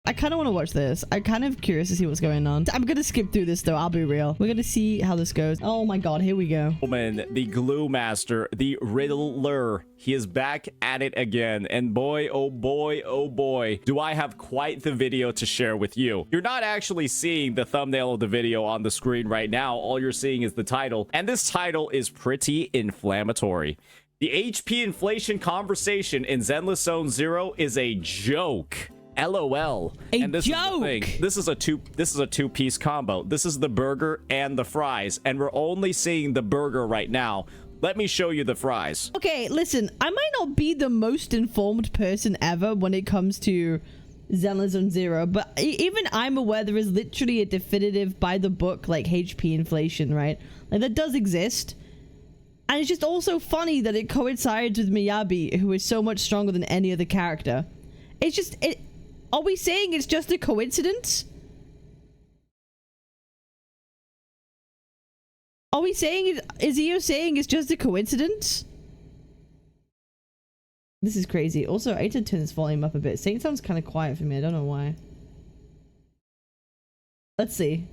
I kind of want to watch this. I'm kind of curious to see what's going on. I'm going to skip through this though. I'll be real. We're going to see how this goes. Oh my god, here we go. Woman, the glue master, the riddler. He is back at it again. And boy, oh boy, do I have quite the video to share with you. You're not actually seeing the thumbnail of the video on the screen right now. All you're seeing is the title. And this title is pretty inflammatory. The HP inflation conversation in Zenless Zone Zero is a joke. LOL. And this joke. Is the thing. This is a two-piece combo. This is the burger and the fries, and we're only seeing the burger right now. Let me show you the fries. Okay, listen, I might not be the most informed person ever when it comes to Zenless Zone Zero, but even I'm aware there is literally a definitive by the book like HP inflation, right? Like that does exist. And it's just also funny that it coincides with Miyabi, who is so much stronger than any other character. It's just are we saying it's just a coincidence? Are we saying is Iyo saying it's just a coincidence? This is crazy. Also, I need to turn this volume up a bit. Saint sounds kind of quiet for me. I don't know why. Let's see.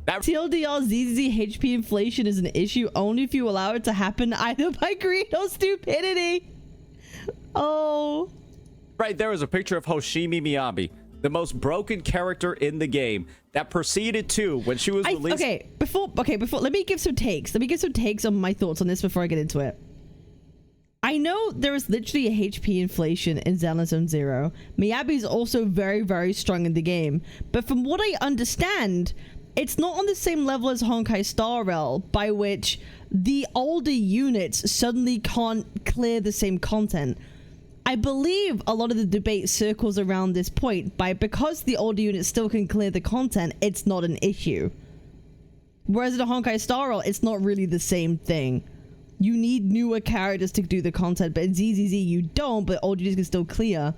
TLDR ZZ HP inflation is an issue only if you allow it to happen either by greed or stupidity. Oh. Right there is a picture of Hoshimi Miyabi, the most broken character in the game, that proceeded to, when she was released... Okay, before, let me give some takes. Let me give some takes on my thoughts on this before I get into it. I know there is literally a HP inflation in Zenless Zone Zero. Miyabi is also very, very strong in the game. But from what I understand, it's not on the same level as Honkai Star Rail, by which the older units suddenly can't clear the same content. I believe a lot of the debate circles around this point, because the older units still can clear the content, it's not an issue. Whereas in a Honkai Star Rail, it's not really the same thing. You need newer characters to do the content, but in ZZZ you don't, but old units can still clear,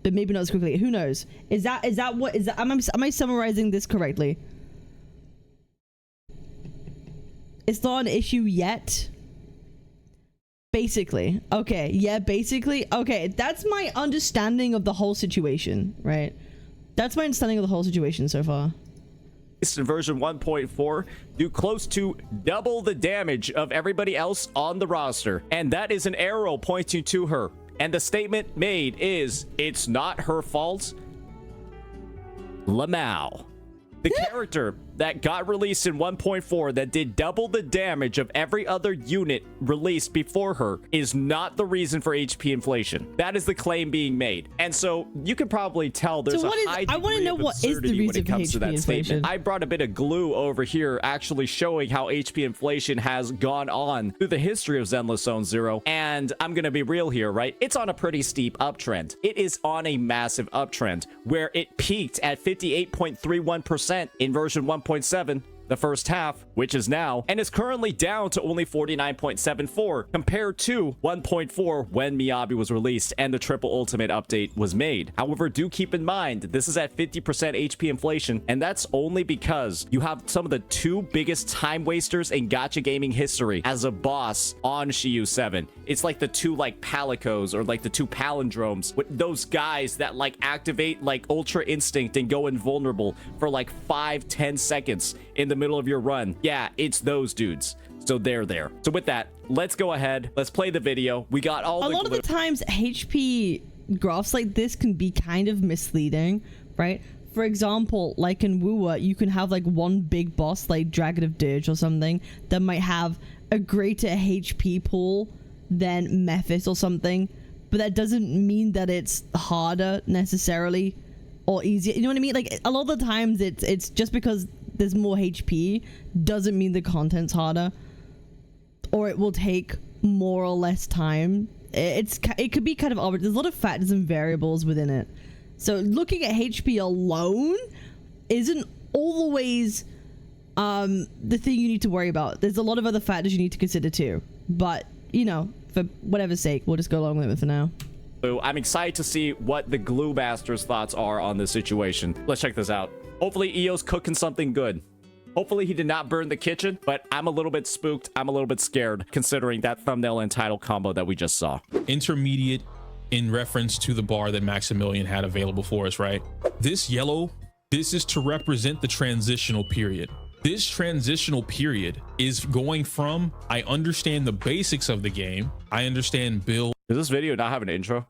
but maybe not as quickly. Who knows? Am I summarizing this correctly? It's not an issue yet. Basically. Okay. Yeah, basically. Okay. That's my understanding of the whole situation, right? That's my understanding of the whole situation so far. In version 1.4, do close to double the damage of everybody else on the roster. And that is an arrow pointing to her. And the statement made is, it's not her fault. Lamau. The character that got released in 1.4 that did double the damage of every other unit released before her is not the reason for HP inflation. That is the claim being made. And so you could probably tell there's a high degree of absurdity when it comes to that statement. I brought a bit of glue over here actually showing how HP inflation has gone on through the history of Zenless Zone Zero. And I'm going to be real here, right? It's on a pretty steep uptrend. It is on a massive uptrend where it peaked at 58.31% in version 1.7, the first half, which is now, and is currently down to only 49.74 compared to 1.4 when Miyabi was released and the triple ultimate update was made. However, do keep in mind this is at 50% HP inflation, and that's only because you have some of the two biggest time wasters in gacha gaming history as a boss on Shiyu 7. It's like the two like palicos or like the two palindromes with those guys that like activate like ultra instinct and go invulnerable for like 5-10 seconds in the middle of your run. Yeah, it's those dudes. So they're there. So with that, let's go ahead. Let's play the video. We got all a lot of the times HP graphs like this can be kind of misleading, right? For example, like in Wuwa, you can have like one big boss like Dragon of Dirge or something that might have a greater HP pool than Mephis or something, but that doesn't mean that it's harder necessarily or easier. You know what I mean? Like a lot of the times it's just because there's more HP doesn't mean the content's harder, or it will take more or less time. It could be kind of arbitrary. There's a lot of factors and variables within it. So looking at HP alone isn't always the thing you need to worry about. There's a lot of other factors you need to consider too. But, you know, for whatever's sake, we'll just go along with it for now. So I'm excited to see what the Glue Master's thoughts are on this situation. Let's check this out. Hopefully Iyo's cooking something good. Hopefully he did not burn the kitchen, but I'm a little bit spooked. I'm a little bit scared considering that thumbnail and title combo that we just saw. Intermediate in reference to the bar that Maximilian had available for us, right? This yellow, this is to represent the transitional period. This transitional period is going from, I understand the basics of the game, I understand build. Does this video not have an intro?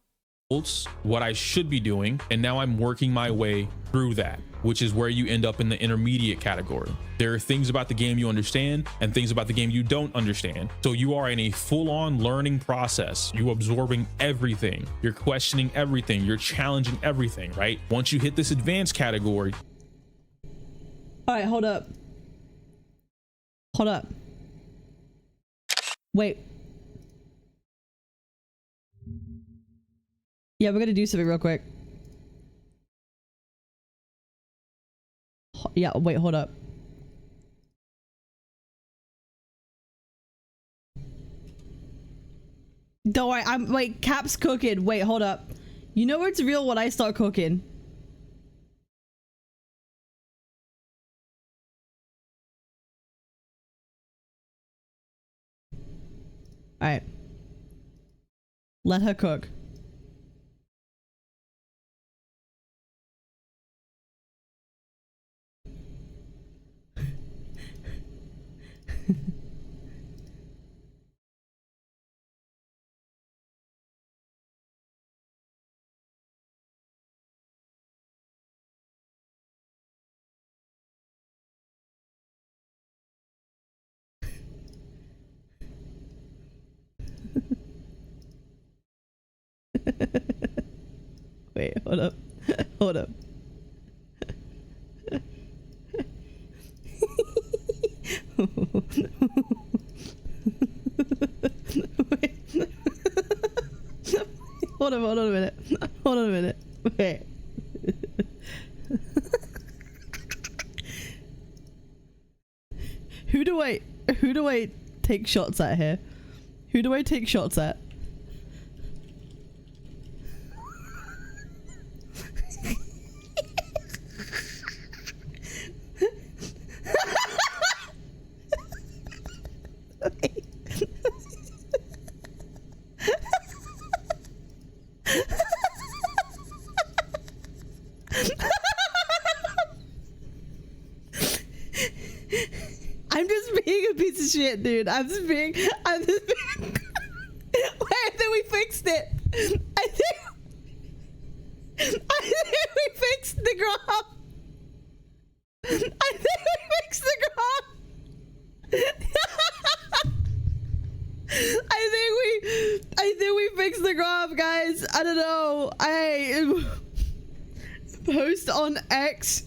What I should be doing, and now I'm working my way through that, which is where you end up in the intermediate category. There are things about the game you understand and things about the game you don't understand. So you are in a full-on learning process. You absorbing everything, you're questioning everything, you're challenging everything, right? Once you hit this advanced category. All right, hold up. Wait. Yeah, we're gonna do something real quick. Yeah, wait, hold up. Don't worry, wait, Cap's cooking. Wait, hold up. You know it's real when I start cooking. Alright. Let her cook. Wait, hold up. Hold up. Wait. Hold on a minute. Hold on a minute. Wait. Who do I take shots at here? Who do I take shots at? Shit, dude. I'm just being wait, I think we fixed it. I think we fixed the graph. I think we fixed the graph. I think we fixed the graph, guys. I don't know. I post on X.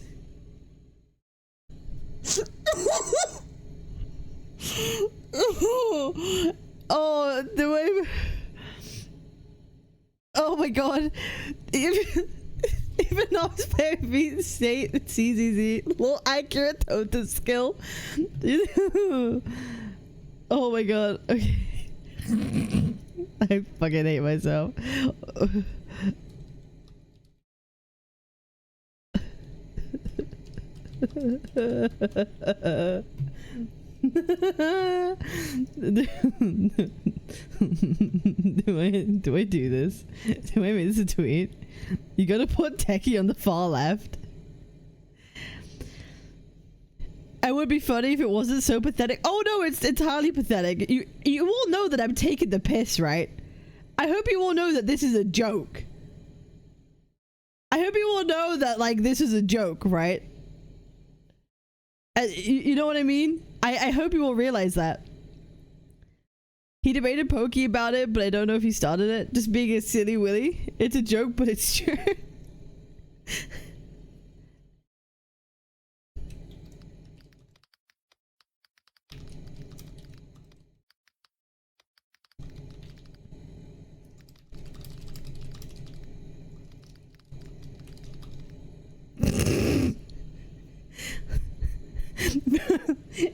Oh, the way. Oh my god. Even though I was playing CZZ, little accurate total skill. Oh my god. Okay. I fucking hate myself. do I do this? Do I make this a tweet? You gotta put techie on the far left. It would be funny if it wasn't so pathetic. Oh no, it's entirely pathetic. You all know that I'm taking the piss, right? I hope you all know that this is a joke. I hope you all know that, like, this is a joke, right? You know what I mean? I hope you all realize that. He debated Pokey about it, but I don't know if he started it. Just being a silly willy. It's a joke, but it's true.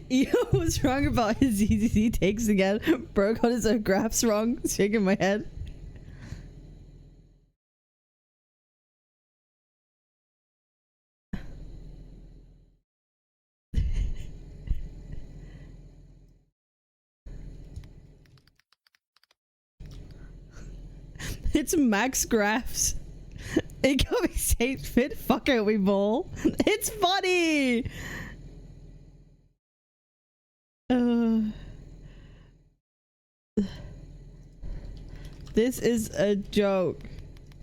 Iyo was wrong about his ZZZ takes again. Bro got his own graphs wrong. Shaking my head. It's Max Graphs. Incoming Saint Fit. Fuck it, we ball. It's funny. This is a joke.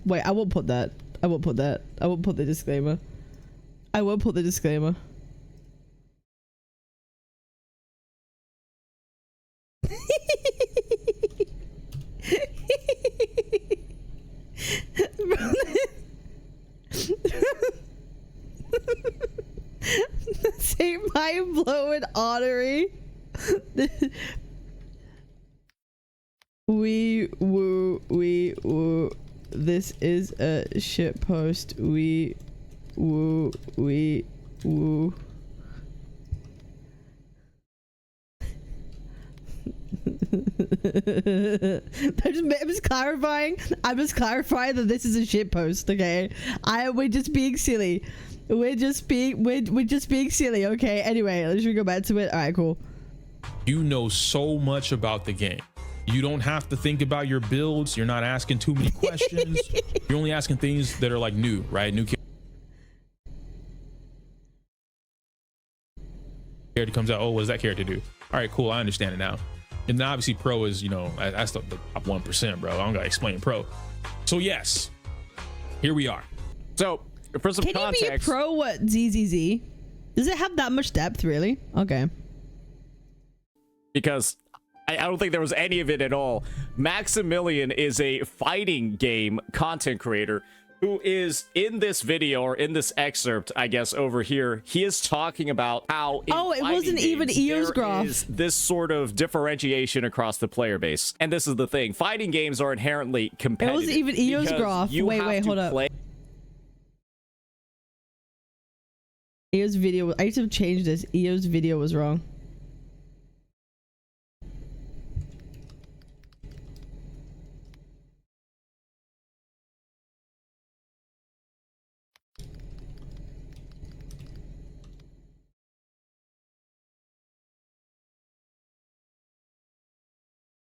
Wait, I won't put that. I won't put that. I won't put the disclaimer. I won't put the disclaimer. Say mind blowing artery. We woo. This is a shit post. We woo. I'm just clarifying. I'm just clarifying that this is a shit post. Okay, we're just being silly. We're just being silly. Okay. Anyway, let's go back to it. All right, cool. You know so much about the game. You don't have to think about your builds. You're not asking too many questions. You're only asking things that are like new, right? New character comes out. Oh, what does that character do? All right, cool. I understand it now. And then obviously pro is, you know, that's the top 1%, bro. I don't gotta explain pro. So yes, here we are. So for some context, can you be a pro? What ZZZ? Does it have that much depth, really? Okay. Because I don't think there was any of it at all. Maximilian is a fighting game content creator who is in this video, or in this excerpt, I guess, over here. He is talking about how it wasn't even Iyo's graph. Is this sort of differentiation across the player base. And this is the thing. Fighting games are inherently competitive. It wasn't even Iyo's graph. Wait, hold up. Iyo's video, I used to change this. Iyo's video was wrong.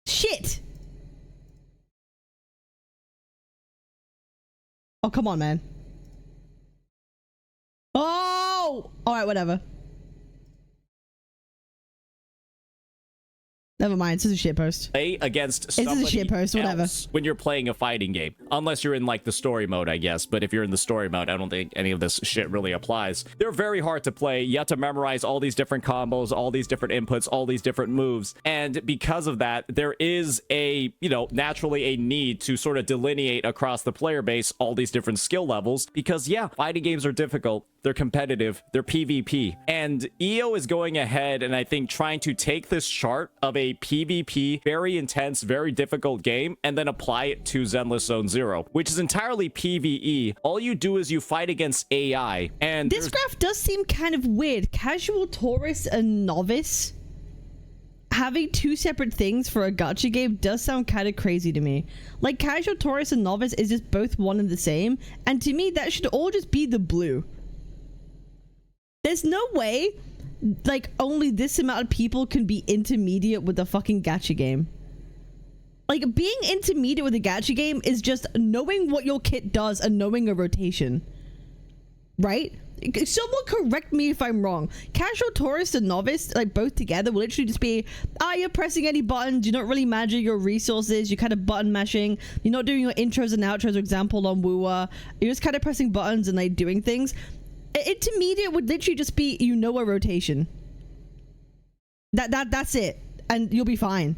Shit! Oh, come on, man. Oh! Alright, whatever. Never mind, it's just a shitpost. Play against somebody it's a shitpost, whatever. When you're playing a fighting game. Unless you're in like the story mode, I guess. But if you're in the story mode, I don't think any of this shit really applies. They're very hard to play. You have to memorize all these different combos, all these different inputs, all these different moves. And because of that, there is a, you know, naturally a need to sort of delineate across the player base all these different skill levels. Because yeah, fighting games are difficult. They're competitive. They're PvP. And Iyo is going ahead and I think trying to take this chart of a PvP, very intense, very difficult game, and then apply it to Zenless Zone Zero, which is entirely PvE. All you do is you fight against AI. And this graph does seem kind of weird. Casual tourist and novice having two separate things for a gacha game does sound kind of crazy to me. Like, casual tourist and novice is just both one and the same, and to me that should all just be the blue. There's no way, like, only this amount of people can be intermediate with the fucking gacha game. Like, being intermediate with a gacha game is just knowing what your kit does and knowing a rotation. Right? Someone correct me if I'm wrong. Casual tourist and novice, like, both together will literally just be, you're pressing any buttons, you're not really managing your resources, you're kind of button mashing, you're not doing your intros and outros, for example, on Woowa. You're just kind of pressing buttons and, like, doing things. Intermediate would literally just be, you know, a rotation. That's it, and you'll be fine.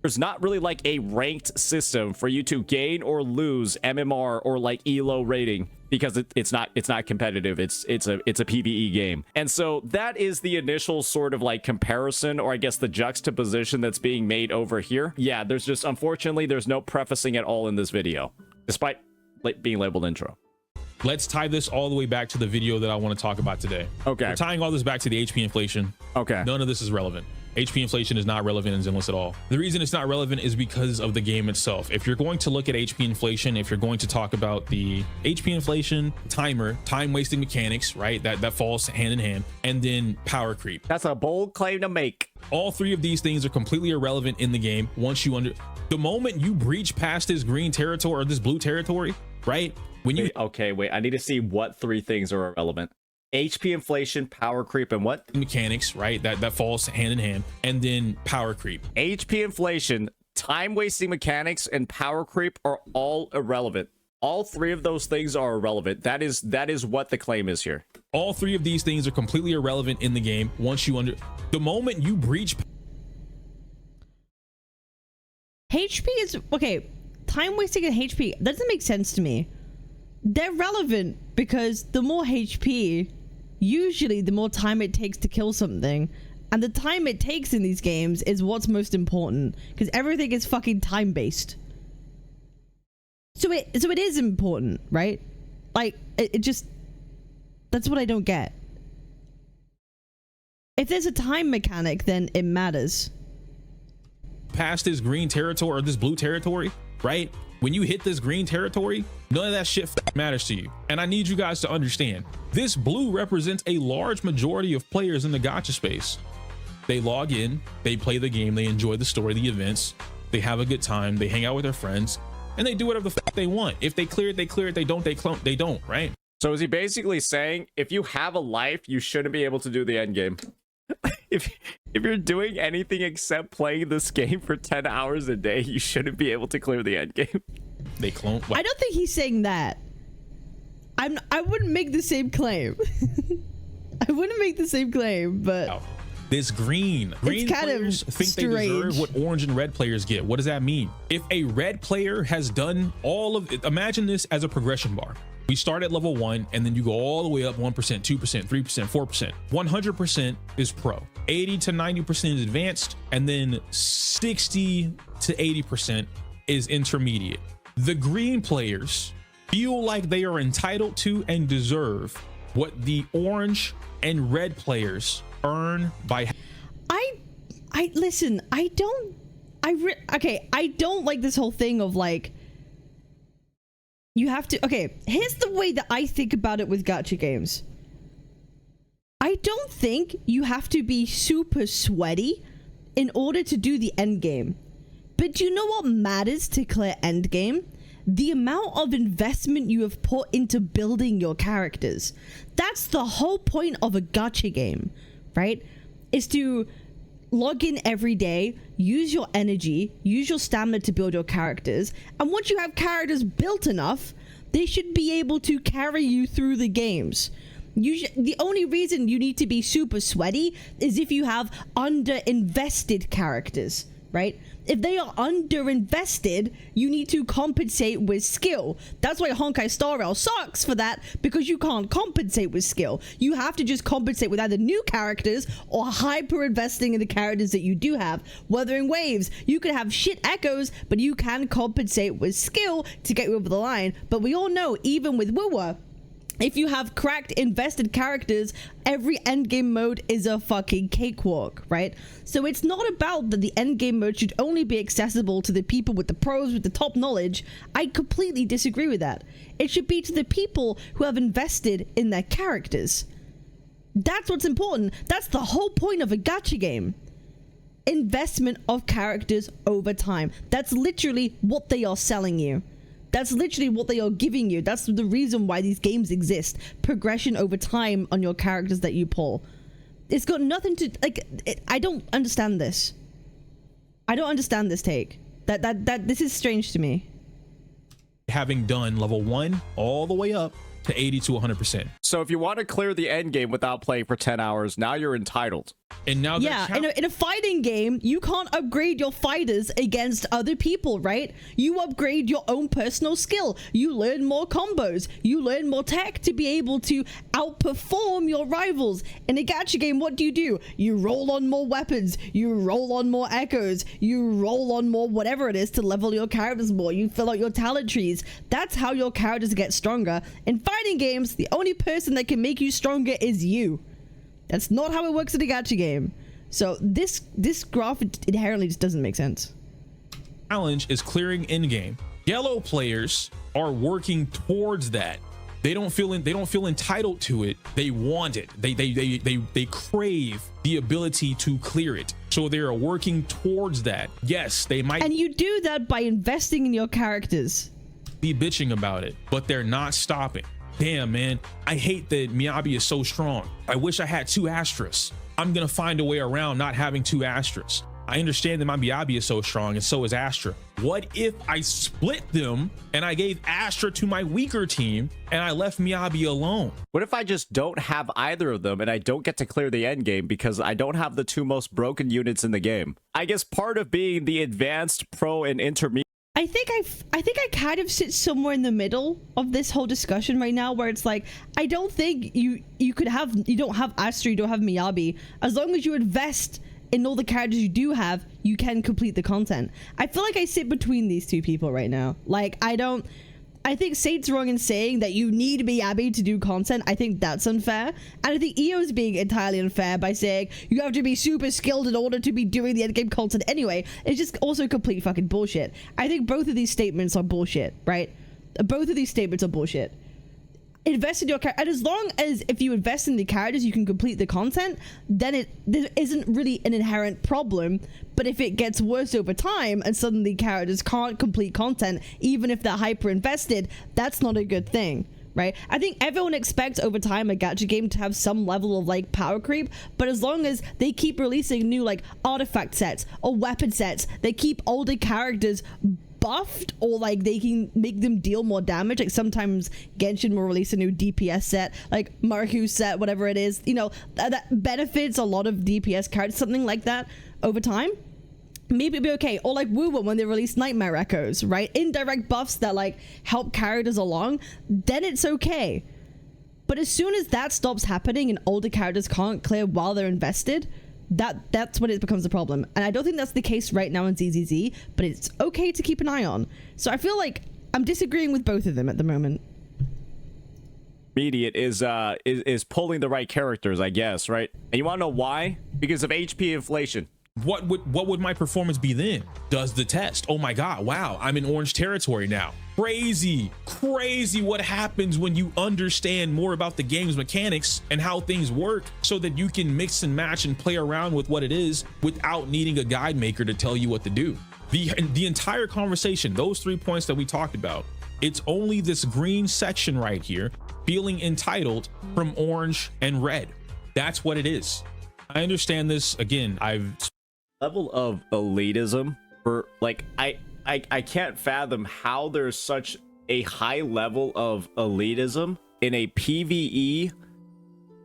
There's not really like a ranked system for you to gain or lose MMR or like ELO rating, because it's not competitive. It's a PvE game. And so that is the initial sort of like comparison, or I guess the juxtaposition that's being made over here. Yeah, there's just, unfortunately, there's no prefacing at all in this video, despite being labeled intro. Let's tie this all the way back to the video that I want to talk about today. Okay. We're tying all this back to the HP inflation. Okay. None of this is relevant. HP inflation is not relevant in Zenless at all. The reason it's not relevant is because of the game itself. If you're going to look at HP inflation, if you're going to talk about the HP inflation, timer, time wasting mechanics, right? That falls hand in hand, and then power creep. That's a bold claim to make. All three of these things are completely irrelevant in the game once you the moment you breach past this green territory or this blue territory, right? When you okay, wait, I need to see what three things are irrelevant. HP inflation, power creep, and what? Mechanics, right? That falls hand in hand, and then power creep. HP inflation, time wasting mechanics, and power creep are all irrelevant. All three of those things are irrelevant. That is what the claim is here. All three of these things are completely irrelevant in the game once you the moment you breach. HP is okay. Time wasting and HP doesn't make sense to me. They're relevant because the more HP, usually the more time it takes to kill something, and the time it takes in these games is what's most important because everything is fucking time based. So it is important, right? Like it just, that's what I don't get. If there's a time mechanic, then it matters. Past this green territory or this blue territory, right? When you hit this green territory, none of that shit matters to you. And I need you guys to understand, this blue represents a large majority of players in the gacha space. They log in, they play the game, they enjoy the story, the events, they have a good time, they hang out with their friends, and they do whatever the they want. If they clear it, they clear it. They don't, they don't, right? So is he basically saying if you have a life, you shouldn't be able to do the end game? If you're doing anything except playing this game for 10 hours a day, you shouldn't be able to clear the end game. They clone. I don't think he's saying that. I wouldn't make the same claim. I wouldn't make the same claim, but wow. This green kind players of think strange. They deserve what orange and red players get. What does that mean? If a red player has done all of it, imagine this as a progression bar. We start at level 1 and then you go all the way up 1%, 2%, 3%, 4%. 100% is pro. 80 to 90% is advanced, and then 60 to 80% is intermediate. The green players feel like they are entitled to and deserve what the orange and red players earn by. I listen, I don't like this whole thing of like, you have to, okay, here's the way that I think about it with gacha games. I don't think you have to be super sweaty in order to do the end game. But do you know what matters to clear end game? The amount of investment you have put into building your characters. That's the whole point of a gacha game, right? Is to log in every day, use your energy, use your stamina to build your characters, and once you have characters built enough, they should be able to carry you through the games. The only reason you need to be super sweaty is if you have under-invested characters, right? If they are under-invested, you need to compensate with skill. That's why Honkai Star Rail sucks for that, because you can't compensate with skill. You have to just compensate with either new characters or hyper-investing in the characters that you do have. Weathering Waves, you can have shit echoes, but you can compensate with skill to get you over the line. But we all know, even with Wuwa, if you have cracked invested characters, every endgame mode is a fucking cakewalk, right? So it's not about that the endgame mode should only be accessible to the people with the pros, with the top knowledge. I completely disagree with that. It should be to the people who have invested in their characters. That's what's important. That's the whole point of a gacha game. Investment of characters over time. That's literally what they are selling you. That's literally what they are giving you. That's the reason why these games exist. Progression over time on your characters that you pull. It's got nothing to I don't understand this. I don't understand this take. This is strange to me. Having done level 1 all the way up to 80 to 100%. So if you want to clear the end game without playing for 10 hours, now you're entitled. And now in a fighting game, you can't upgrade your fighters against other people, right? You upgrade your own personal skill. You learn more combos. You learn more tech to be able to outperform your rivals. In a gacha game, what do? You roll on more weapons. You roll on more echoes. You roll on more whatever it is to level your characters more. You fill out your talent trees. That's how your characters get stronger. In fighting games, the only person that can make you stronger is you. That's not how it works in a gacha game. So this graph inherently just doesn't make sense. Challenge is clearing in game. Yellow players are working towards that. They don't feel entitled to it. They want it. They crave the ability to clear it. So they are working towards that. Yes, they might. And you do that by investing in your characters. Be bitching about it, but they're not stopping. Damn, man. I hate that Miyabi is so strong. I wish I had 2 Astras. I'm gonna find a way around not having 2 Astras. I understand that my Miyabi is so strong and so is Astra. What if I split them and I gave Astra to my weaker team and I left Miyabi alone? What if I just don't have either of them and I don't get to clear the end game because I don't have the 2 most broken units in the game? I guess part of being the advanced, pro, and intermediate. I think I kind of sit somewhere in the middle of this whole discussion right now, where it's like, I don't think you don't have Astra, you don't have Miyabi. As long as you invest in all the characters you do have, you can complete the content. I feel like I sit between these 2 people right now. Like, I think Saint's wrong in saying that you need Miyabi to do content. I think that's unfair. And I think Iyo is being entirely unfair by saying you have to be super skilled in order to be doing the endgame content anyway. It's just also complete fucking bullshit. I think both of these statements are bullshit, right? Both of these statements are bullshit. Invest in your character, and as long as if you invest in the characters you can complete the content, then there isn't really an inherent problem. But if it gets worse over time and suddenly characters can't complete content even if they're hyper invested, that's not a good thing, right? I think everyone expects over time a gacha game to have some level of like power creep, but as long as they keep releasing new like artifact sets or weapon sets, they keep older characters buffed, or like they can make them deal more damage. Like sometimes Genshin will release a new DPS set, like Marku set, whatever it is, you know, that benefits a lot of DPS cards, something like that over time. Maybe it'd be okay. Or like Woo when they release Nightmare Echoes, right? Indirect buffs that like help characters along, then it's okay. But as soon as that stops happening and older characters can't clear while they're invested, that's when it becomes a problem. And I don't think that's the case right now in ZZZ, but it's okay to keep an eye on. So I feel like I'm disagreeing with both of them at the moment. Immediate is pulling the right characters, I guess, right? And you want to know why? Because of HP inflation. What would my performance be then? Does the test. Oh my god, wow, I'm in orange territory now. Crazy what happens when you understand more about the game's mechanics and how things work, so that you can mix and match and play around with what it is without needing a guide maker to tell you what to do. The entire conversation, those 3 points that we talked about, it's only this green section right here feeling entitled from orange and red. That's what it is. I understand this. Again, Level of elitism for like I can't fathom how there's such a high level of elitism in a PvE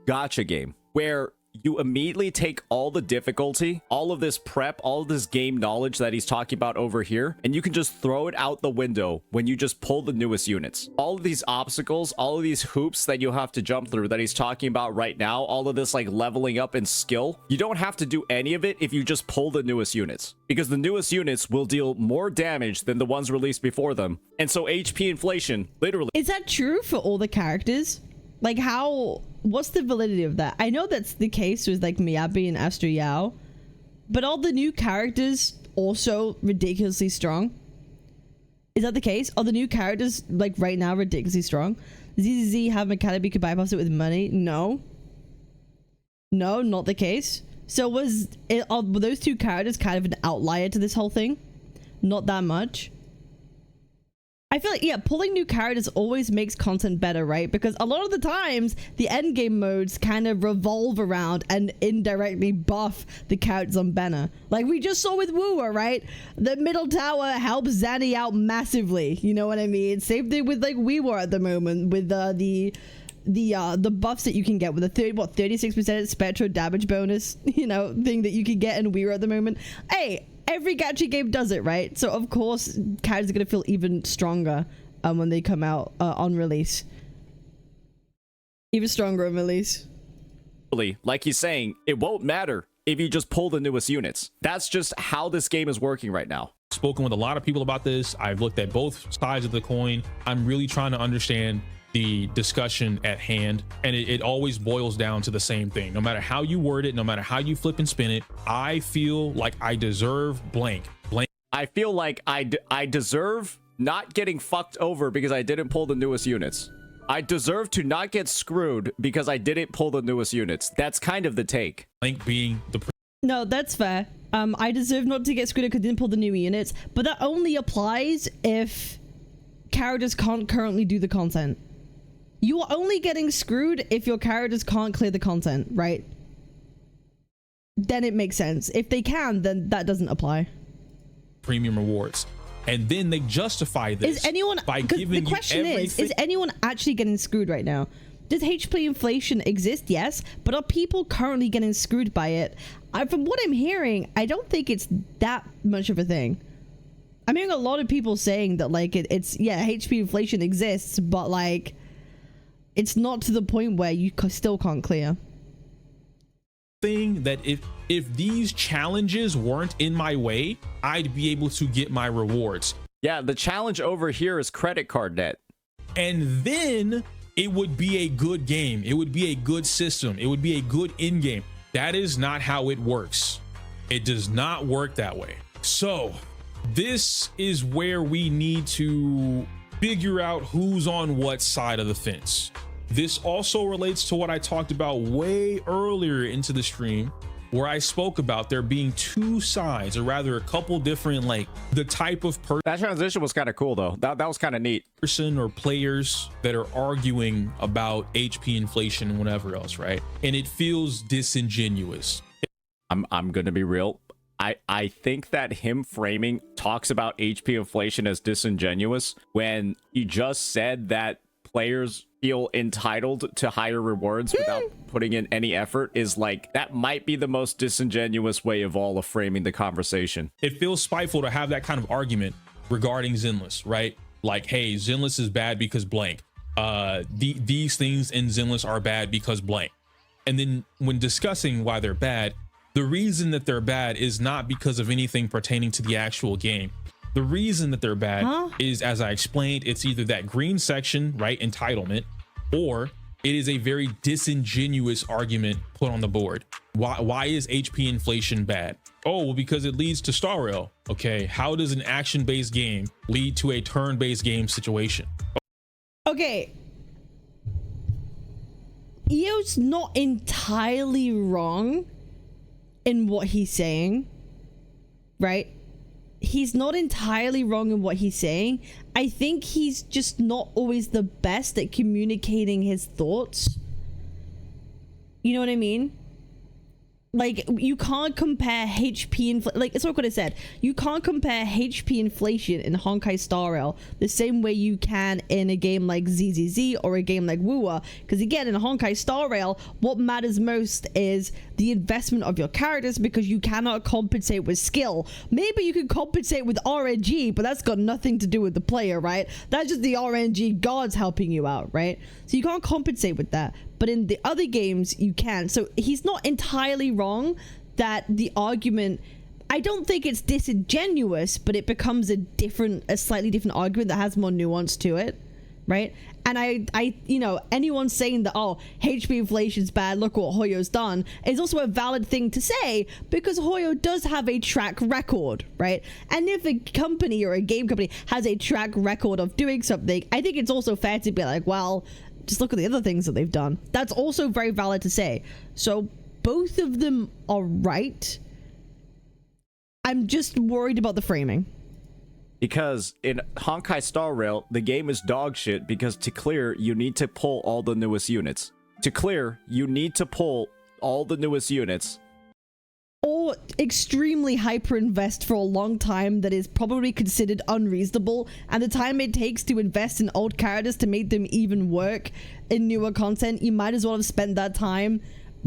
gacha game where you immediately take all the difficulty, all of this prep, all of this game knowledge that he's talking about over here, and you can just throw it out the window when you just pull the newest units. All of these obstacles, all of these hoops that you have to jump through that he's talking about right now, all of this like leveling up in skill, you don't have to do any of it if you just pull the newest units, because the newest units will deal more damage than the ones released before them. And so HP inflation, literally. Is that true for all the characters? Like what's the validity of that? I know that's the case with like Miyabi and Astra Yao, but all the new characters also ridiculously strong? Is that the case? Are the new characters like right now ridiculously strong? ZZZ have mechanic you could bypass it with money? No, not the case. So were those 2 characters kind of an outlier to this whole thing? Not that much. I feel like, yeah, pulling new characters always makes content better, right? Because a lot of the times, the endgame modes kind of revolve around and indirectly buff the characters on banner. Like we just saw with Wooer, right? The middle tower helps Zanny out massively. You know what I mean? Same thing with like Weewar at the moment with the buffs that you can get with a 36% spectral damage bonus, you know, thing that you can get in Weewar at the moment. Hey, every gacha game does it, right? So of course characters are gonna feel even stronger when they come out on release. Even stronger on release. Like he's saying, it won't matter if you just pull the newest units. That's just how this game is working right now. Spoken with a lot of people about this. I've looked at both sides of the coin. I'm really trying to understand the discussion at hand, and it always boils down to the same thing. No matter how you word it, no matter how you flip and spin it, I feel like I deserve blank. I feel like I deserve not getting fucked over because I didn't pull the newest units. I deserve to not get screwed because I didn't pull the newest units. That's kind of the take. Blank being the No, that's fair. I deserve not to get screwed because I didn't pull the new units, but that only applies if characters can't currently do the content. You are only getting screwed if your characters can't clear the content, right? Then it makes sense. If they can, then that doesn't apply. premium rewards. And then they justify this is anyone, by giving the question you everything. is anyone actually getting screwed right now? Does HP inflation exist? Yes, but are people currently getting screwed by it? From what I'm hearing, I don't think it's that much of a thing. I'm hearing a lot of people saying that like it's yeah, HP inflation exists, but like it's not to the point where you still can't clear. Thing that if these challenges weren't in my way, I'd be able to get my rewards. Yeah, the challenge over here is credit card debt. And then it would be a good game. It would be a good system. It would be a good in game. That is not how it works. It does not work that way. So this is where we need to figure out who's on what side of the fence. This also relates to what I talked about way earlier into the stream, where I spoke about there being two sides, or rather a couple different, like the type of That transition was kind of cool though. That was kind of neat. person or players that are arguing about HP inflation and whatever else, right? And it feels disingenuous. I'm gonna be real. I think that him framing talks about HP inflation as disingenuous when he just said that players feel entitled to higher rewards without putting in any effort is like, that might be the most disingenuous way of all of framing the conversation. It feels spiteful to have that kind of argument regarding Zenless, right? Like, hey, Zenless is bad because blank. These things in Zenless are bad because blank. And then when discussing why they're bad, the reason that they're bad is not because of anything pertaining to the actual game. The reason that they're bad is, as I explained, it's either that green section, right, entitlement, or it is a very disingenuous argument put on the board. Why is HP inflation bad? Oh, well, because it leads to star rail. Okay, how does an action-based game lead to a turn-based game situation? Okay. Iyo's not entirely wrong in what he's saying, right? He's not entirely wrong in what he's saying. I think he's just not always the best at communicating his thoughts. You know what I mean? Like, you can't compare HP like, it's what I could have said. You can't compare HP inflation in Honkai Star Rail the same way you can in a game like ZZZ or a game like Wua. Because again, in Honkai Star Rail, what matters most is the investment of your characters, because you cannot compensate with skill. Maybe you can compensate with RNG, but that's got nothing to do with the player, right? That's just the RNG gods helping you out, right? So you can't compensate with that. But in the other games, you can. So he's not entirely wrong that the argument, I don't think it's disingenuous, but it becomes a slightly different argument that has more nuance to it, right? And I you know, anyone saying that, oh, HP inflation's bad, look what Hoyo's done, is also a valid thing to say, because Hoyo does have a track record, right? And if a company or a game company has a track record of doing something, I think it's also fair to be like, well, just look at the other things that they've done. That's also very valid to say. So both of them are right. I'm just worried about the framing. Because in Honkai Star Rail, the game is dog shit because to clear, you need to pull all the newest units. To clear, you need to pull all the newest units. Or extremely hyper invest for a long time that is probably considered unreasonable, and the time it takes to invest in old characters to make them even work in newer content, you might as well have spent that time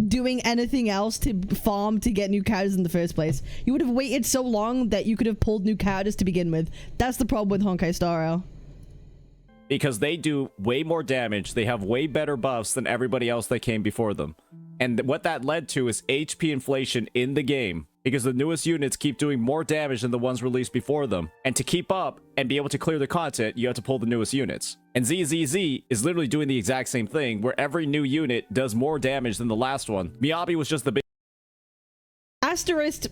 doing anything else to farm to get new characters in the first place. You would have waited so long that you could have pulled new characters to begin with. That's the problem with Honkai Star Rail. Because they do way more damage, they have way better buffs than everybody else that came before them. And what that led to is HP inflation in the game because the newest units keep doing more damage than the ones released before them. And to keep up and be able to clear the content, you have to pull the newest units. And ZZZ is literally doing the exact same thing, where every new unit does more damage than the last one. Miyabi was just the big... Asterisk,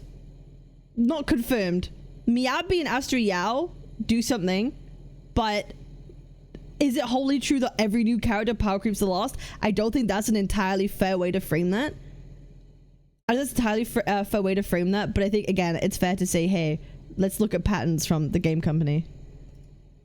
not confirmed. Miyabi and Astro Yao do something, but is it wholly true that every new character power creeps the last? I don't think that's an entirely fair way to frame that. I think that's entirely fair way to frame that, but I think, again, it's fair to say, hey, let's look at patterns from the game company.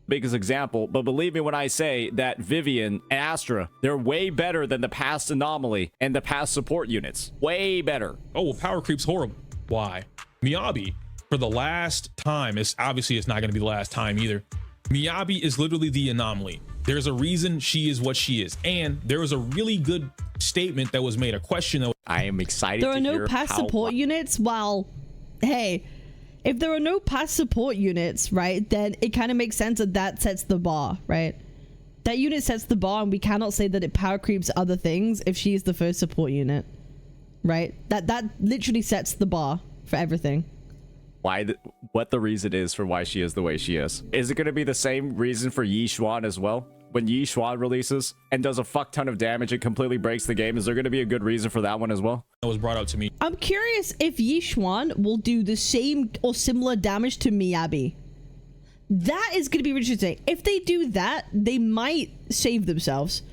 Biggest example, but believe me when I say that Vivian and Astra, they're way better than the past Anomaly and the past support units. Way better. Oh, well, power creep's horrible. Why? Miyabi, for the last time, it's not going to be the last time either. Miyabi is literally the anomaly. There's a reason she is what she is. And there was a really good statement that was made, a question that I am excited to hear. There are no past support units. Well, hey, if there are no past support units, right, then it kind of makes sense that that sets the bar, right? That unit sets the bar, and we cannot say that it power creeps other things if she is the first support unit, right? That literally sets the bar for everything. What the reason is for why she is the way she is. Is it going to be the same reason for Yi Xuan as well? When Yi Xuan releases and does a fuck ton of damage, it completely breaks the game. Is there going to be a good reason for that one as well? was brought up to me. I'm curious if Yi Xuan will do the same or similar damage to Miyabi. That is going to be interesting. If they do that, they might save themselves.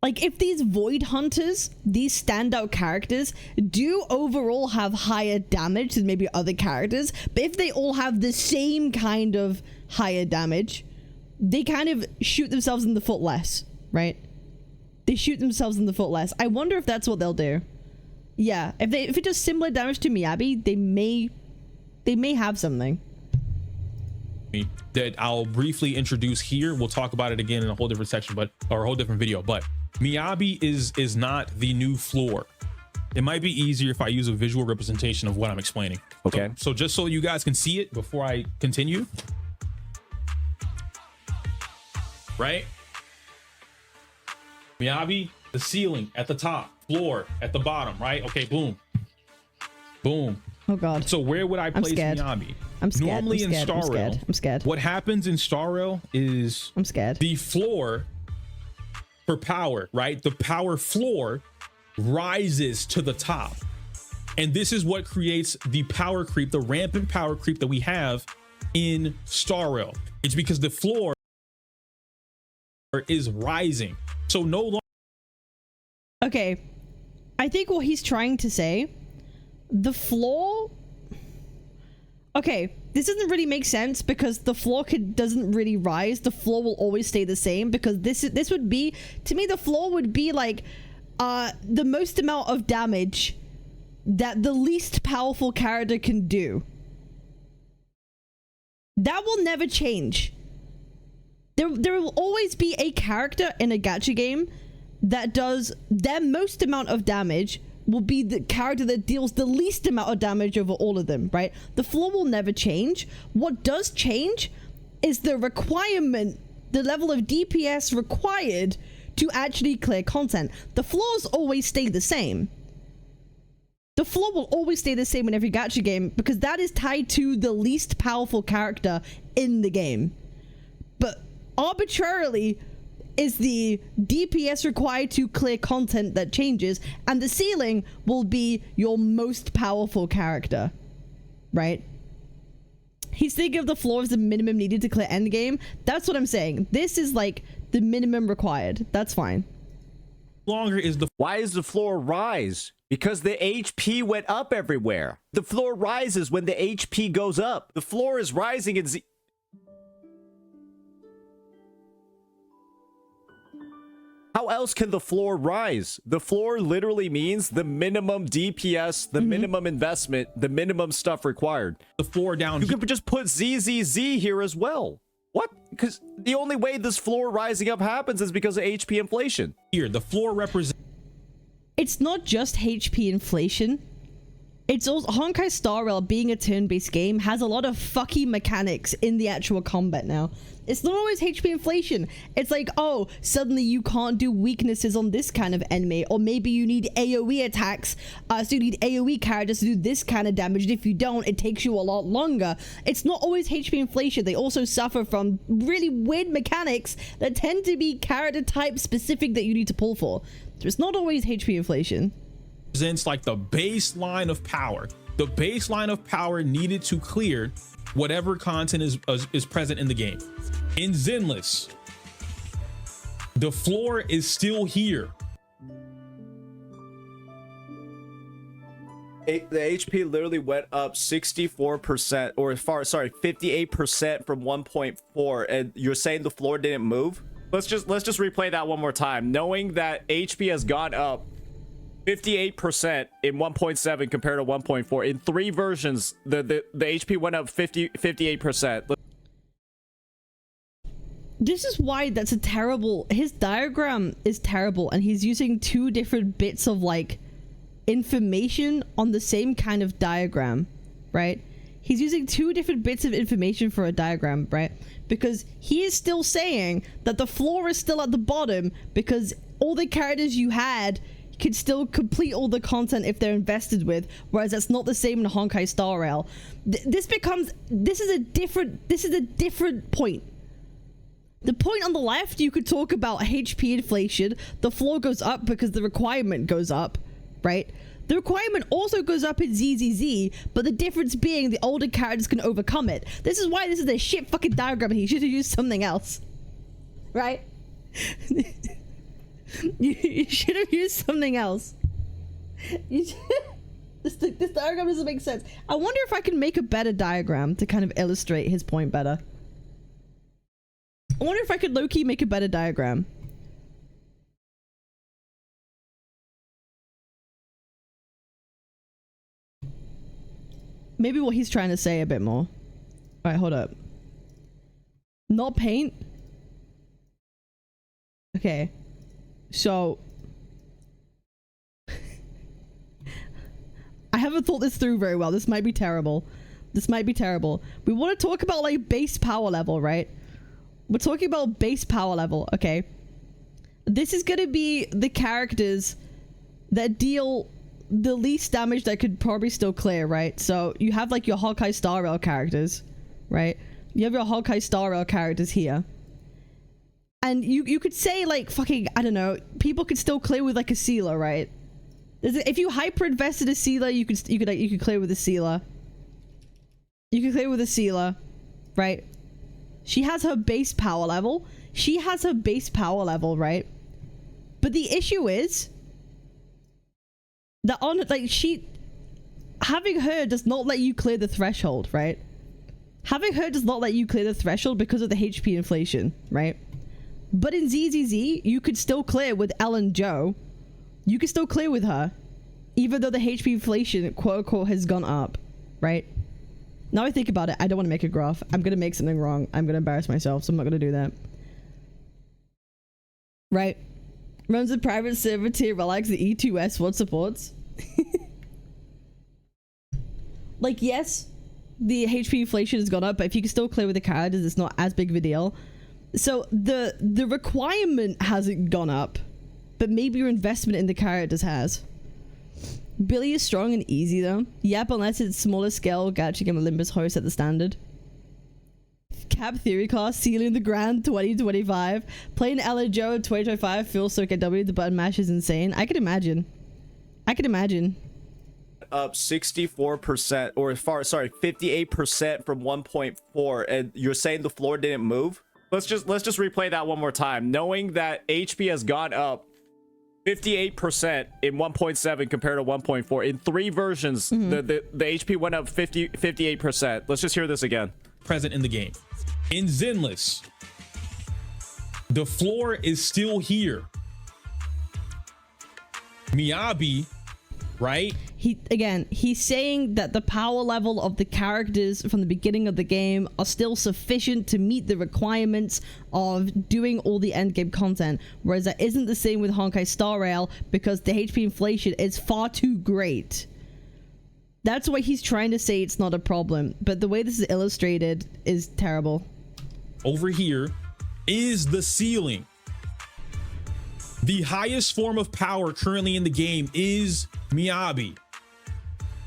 Like, if these Void Hunters, these standout characters, do overall have higher damage than maybe other characters, but if they all have the same kind of higher damage, they kind of shoot themselves in the foot less, right? They shoot themselves in the foot less. I wonder if that's what they'll do. Yeah, if it does similar damage to Miyabi, they may have something that I'll briefly introduce here. We'll talk about it again in a whole different section, or a whole different video. But Miyabi is not the new floor. It might be easier if I use a visual representation of what I'm explaining. Okay. So just so you guys can see it before I continue. Right? Miyabi, the ceiling at the top, floor at the bottom, right? Okay, boom. Boom. Oh god. So where would I place Miyabi? I'm scared. Normally in Star Rail, I'm scared. what happens in Star Rail is I'm scared. The floor for power, right? The power floor rises to the top. And this is what creates the power creep, the rampant power creep that we have in Star Rail. It's because the floor is rising. So no longer. Okay. I think what he's trying to say, the floor. Okay, this doesn't really make sense because the floor doesn't really rise. The floor will always stay the same because this would be, to me, the floor would be like the most amount of damage that the least powerful character can do. That will never change. There will always be a character in a gacha game that does their most amount of damage will be the character that deals the least amount of damage over all of them, right? The floor will never change. What does change is the requirement, the level of DPS required to actually clear content. The floors always stay the same. The floor will always stay the same in every gacha game because that is tied to the least powerful character in the game. But arbitrarily is the DPS required to clear content that changes, and the ceiling will be your most powerful character, right? He's thinking of the floor as the minimum needed to clear endgame. That's what I'm saying. This is like the minimum required. That's fine. Longer is the. Why does the floor rise? Because the HP went up everywhere. The floor rises when the HP goes up. The floor is rising in How else can the floor rise? The floor literally means the minimum DPS, the minimum investment, the minimum stuff required. The floor down. You could just put ZZZ here as well. What? Because the only way this floor rising up happens is because of HP inflation. Here, the floor represents. It's not just HP inflation. it's also Honkai Star Rail, being a turn-based game, has a lot of fucky mechanics in the actual combat now. It's not always HP inflation. It's like, oh, suddenly you can't do weaknesses on this kind of enemy, or maybe you need AoE attacks, so you need AoE characters to do this kind of damage, and if you don't, it takes you a lot longer. It's not always HP inflation. They also suffer from really weird mechanics that tend to be character type specific that you need to pull for. So it's not always HP inflation. Presents like the baseline of power. The baseline of power needed to clear whatever content is present in the game. In Zenless, the floor is still here. The HP literally went up 64%, or 58% from 1.4, and you're saying the floor didn't move? Let's just replay that one more time. Knowing that HP has gone up 58% in 1.7 compared to 1.4. In 3 versions, the HP went up 58%. This is why that's a terrible... His diagram is terrible, and he's using 2 different bits of, like, information on the same kind of diagram, right? He's using 2 different bits of information for a diagram, right? Because he is still saying that the floor is still at the bottom because all the characters you had could still complete all the content if they're invested with, whereas that's not the same in Honkai Star Rail. This is a different point. The point on the left, you could talk about HP inflation. The floor goes up because the requirement goes up, right? The requirement also goes up in ZZZ, but the difference being the older characters can overcome it. This is why this is a shit fucking diagram. He should have used something else, right? You should have used something else. This diagram doesn't make sense. I wonder if I can make a better diagram to kind of illustrate his point better. I wonder if I could low-key make a better diagram. Maybe what he's trying to say a bit more. Alright, hold up. Not paint? Okay. So... I haven't thought this through very well. This might be terrible. This might be terrible. We want to talk about, like, base power level, right? We're talking about base power level, okay? This is gonna be the characters that deal the least damage that could probably still clear, right? So you have, like, your Honkai Star Rail characters, right? You have your Honkai Star Rail characters here. And you could say, like, fucking, I don't know, people could still clear with, like, a sealer, right? If you hyper invested a sealer, you could clear with a sealer. You can clear with a sealer, right? She has her base power level. She has her base power level, right? But the issue is that having her does not let you clear the threshold, right? Having her does not let you clear the threshold because of the HP inflation, right? But in ZZZ, you could still clear with Ellen Joe. You can still clear with her, even though the HP inflation, quote unquote, has gone up, right? Now I think about it, I don't want to make a graph. I'm going to make something wrong. I'm going to embarrass myself, so I'm not going to do that. Right. Runs a private server tier, relax the E2S, what supports? Like, yes, the HP inflation has gone up, but if you can still clear with the characters, it's not as big of a deal. So the requirement hasn't gone up, but maybe your investment in the characters has. Billy is strong and easy though. Yep, unless it's smaller scale gacha game Olympus host at the standard. Cap theory class, sealing the grand 2025. Playing Ella Joe 2025 feels so KW, the button mash is insane. I can imagine. Up 64%, or 58% from 1.4, and you're saying the floor didn't move? Let's just replay that one more time. Knowing that HP has gone up 58% in 1.7 compared to 1.4. In 3 versions, the HP went up 58%. Let's just hear this again. Present in the game. In Zenless, the floor is still here. Miyabi, right? He's saying that the power level of the characters from the beginning of the game are still sufficient to meet the requirements of doing all the endgame content, whereas that isn't the same with Honkai Star Rail because the HP inflation is far too great. That's why he's trying to say it's not a problem. But the way this is illustrated is terrible. Over here is the ceiling. The highest form of power currently in the game is Miyabi.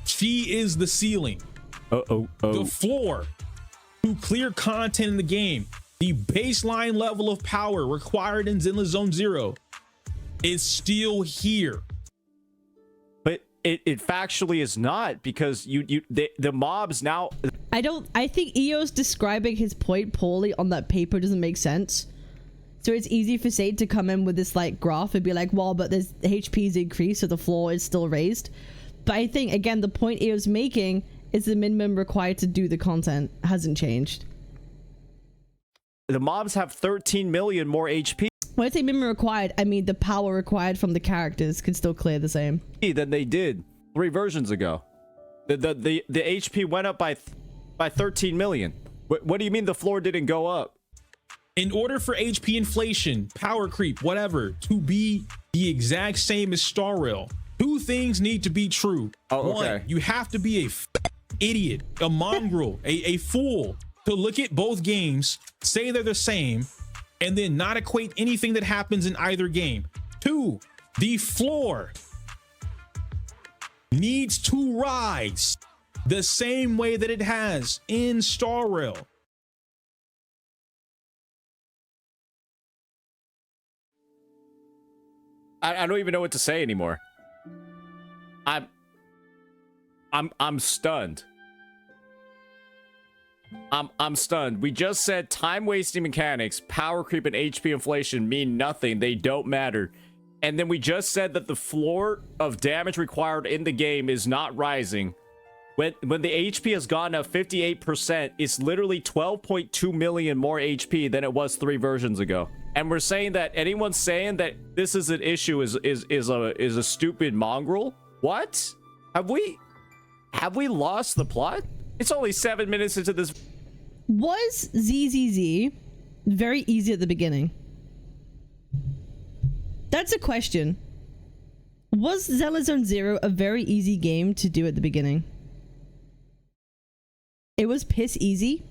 She is the ceiling. The floor to clear content in the game. The baseline level of power required in Zenless Zone Zero is still here. But it factually is not, because the mobs now. I think Iyo's describing his point poorly on that paper. Doesn't make sense. So it's easy for Saint to come in with this like graph and be like, well, but there's HP's increased, so the floor is still raised. But I think, again, the point Iyo's making is the minimum required to do the content hasn't changed. The mobs have 13 million more HP. When I say minimum required, I mean the power required from the characters could still clear the same Than they did 3 versions ago. The HP went up by 13 million. What do you mean the floor didn't go up? In order for HP inflation, power creep, whatever, to be the exact same as Star Rail, 2 things need to be true. One, you have to be a idiot, a mongrel, a fool to look at both games, say they're the same, and then not equate anything that happens in either game. 2, the floor needs to rise the same way that it has in Star Rail. I don't even know what to say anymore. I'm stunned. I'm stunned. We just said time wasting mechanics, power creep, and HP inflation mean nothing. They don't matter. And then we just said that the floor of damage required in the game is not rising. When the HP has gone up 58%, it's literally 12.2 million more HP than it was 3 versions ago. And we're saying that anyone saying that this is an issue is a stupid mongrel. What? Have we lost the plot? It's only 7 minutes into this. Was ZZZ very easy at the beginning? That's a question. Was Zenless Zone Zero a very easy game to do at the beginning? It was piss easy.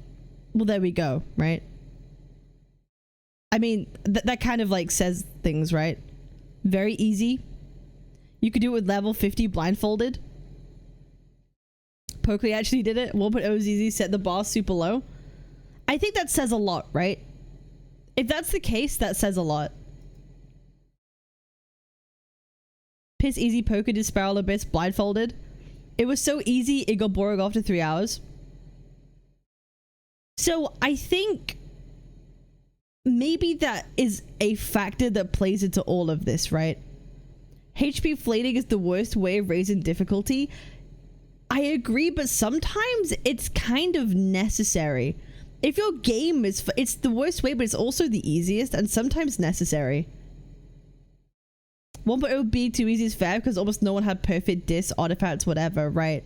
Well, there we go, right? I mean, that kind of like says things, right? Very easy. You could do it with level 50 blindfolded. Pokercreep actually did it. 1.0ZZ set the bar super low. I think that says a lot, right? If that's the case, that says a lot. Piss easy poker did Spiral Abyss blindfolded. It was so easy, it got boring after 3 hours. So I think maybe that is a factor that plays into all of this, right? HP inflating is the worst way of raising difficulty. I agree, but sometimes it's kind of necessary. If your game is, it's the worst way, but it's also the easiest and sometimes necessary. 1.0 be too easy is fair because almost no one had perfect dis, artifacts, whatever, right?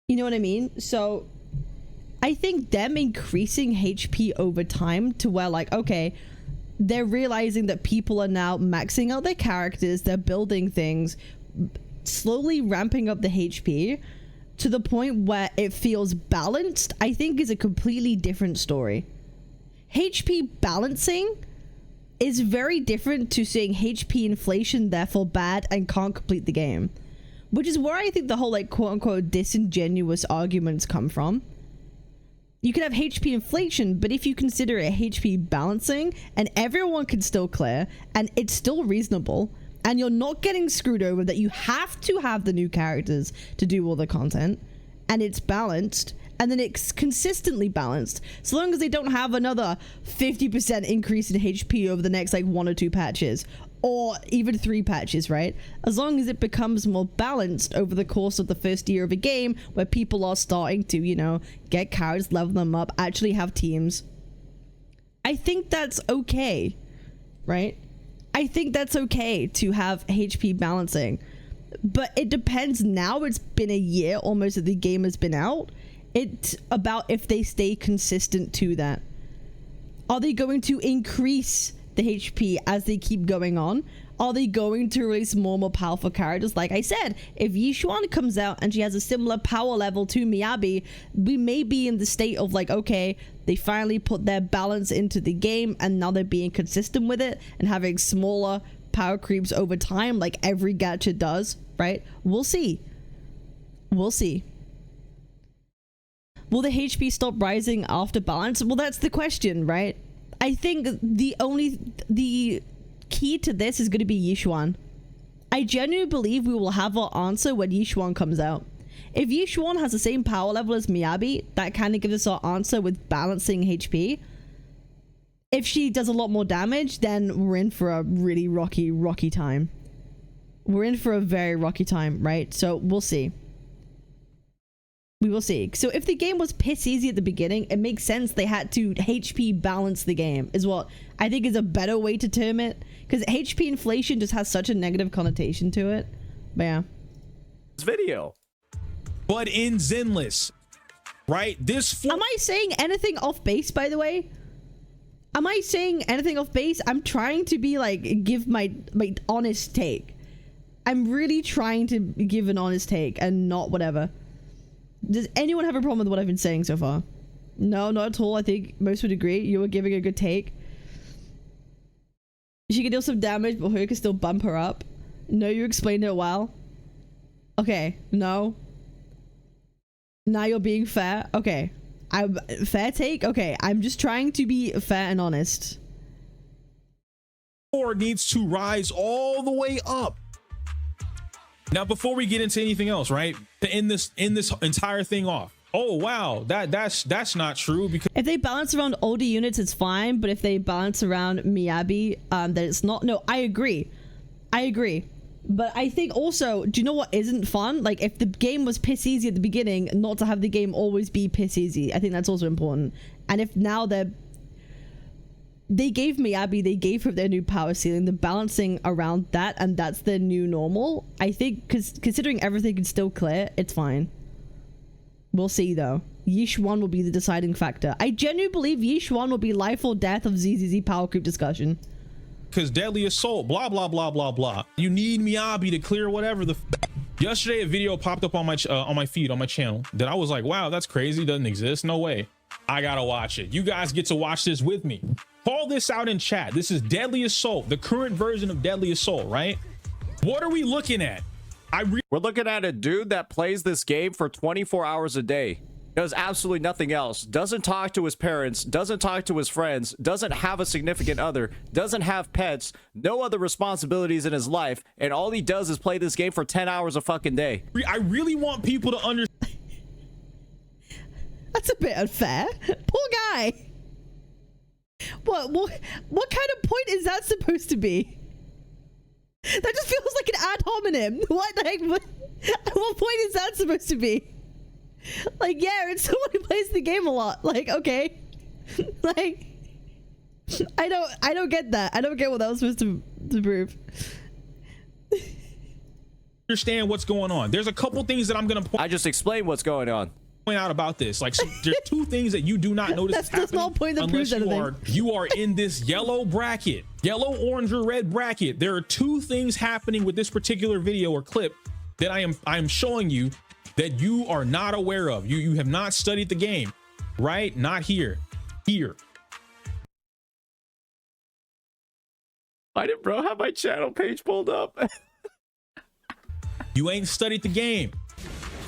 You know what I mean? So I think them increasing HP over time to where like, okay, they're realizing that people are now maxing out their characters, they're building things, slowly ramping up the HP to the point where it feels balanced, I think is a completely different story. HP balancing is very different to saying HP inflation, therefore bad and can't complete the game. Which is where I think the whole like quote unquote disingenuous arguments come from. You can have HP inflation, but if you consider it HP balancing and everyone can still clear and it's still reasonable and you're not getting screwed over that you have to have the new characters to do all the content and it's balanced and then it's consistently balanced, so long as they don't have another 50% increase in HP over the next like 1 or 2 patches or even 3 patches, right? As long as it becomes more balanced over the course of the first year of a game where people are starting to, you know, get cards, level them up, actually have teams. I think that's okay, right? I think that's okay to have HP balancing, but it depends. Now it's been a year almost that the game has been out. It's about if they stay consistent to that. Are they going to increase the HP as they keep going on? Are they going to release more and more powerful characters? Like I said, if Yishuan comes out and she has a similar power level to Miyabi, we may be in the state of like, okay, they finally put their balance into the game and now they're being consistent with it and having smaller power creeps over time like every gacha does, right? We'll see. We'll see. Will the HP stop rising after balance? Well, that's the question, right? I think the key to this is going to be Yishuan. I genuinely believe we will have our answer when Yishuan comes out. If Yishuan has the same power level as Miyabi, that kind of gives us our answer with balancing HP. If she does a lot more damage, then we're in for a really rocky time. We're in for a very rocky time, right? So we'll see. We will see. So if the game was piss easy at the beginning, it makes sense they had to HP balance the game, is what I think is a better way to term it. Because HP inflation just has such a negative connotation to it. But yeah. This video. But in Zenless, right? Am I saying anything off base, by the way? Am I saying anything off base? I'm trying to be like, give my honest take. I'm really trying to give an honest take and not whatever. Does anyone have a problem with what I've been saying so far? No, not at all. I think most would agree. You were giving a good take. She can deal some damage, but Hoya can still bump her up. No, you explained it well. Okay, no. Now you're being fair. Okay. Fair take? Okay, I'm just trying to be fair and honest. Or needs to rise all the way up. Now, before we get into anything else, right? To end this entire thing off. Oh wow, that's not true, because if they balance around older units, it's fine. But if they balance around Miyabi, then it's not. No, I agree. But I think also, do you know what isn't fun? Like if the game was piss easy at the beginning, not to have the game always be piss easy. I think that's also important. And if now they gave Miyabi, they gave her their new power ceiling, the balancing around that, and that's their new normal. I think, because considering everything is still clear, it's fine. We'll see though. Yishuan will be the deciding factor. I genuinely believe Yishuan will be life or death of ZZZ power creep discussion. Because deadly assault, blah blah blah blah blah. You need Miyabi to clear whatever the. Yesterday, a video popped up on my feed on my channel that I was like, wow, that's crazy. Doesn't exist. No way. I gotta watch it. You guys get to watch this with me. Call this out in chat. This is Deadly Assault, the current version of Deadly Assault, right? What are we looking at? We're looking at a dude that plays this game for 24 hours a day. Does absolutely nothing else. Doesn't talk to his parents. Doesn't talk to his friends. Doesn't have a significant other. Doesn't have pets. No other responsibilities in his life. And all he does is play this game for 10 hours a fucking day. I really want people to understand. That's a bit unfair. Poor guy. What kind of point is that supposed to be? That just feels like an ad hominem. What the heck? What point is that supposed to be? Like, yeah, it's someone who plays the game a lot. Like, okay. Like, I don't get that. I don't get what that was supposed to prove. Understand what's going on. There's a couple things that I'm gonna point. I just explained what's going on. Point out about this. Like, so there's two things that you do not notice That's the small point that proves anything. You are in this yellow bracket, yellow, orange, or red bracket. There are two things happening with this particular video or clip that I am showing you that you are not aware of. You have not studied the game, right? Not here. Here. Why did bro have my channel page pulled up? You ain't studied the game.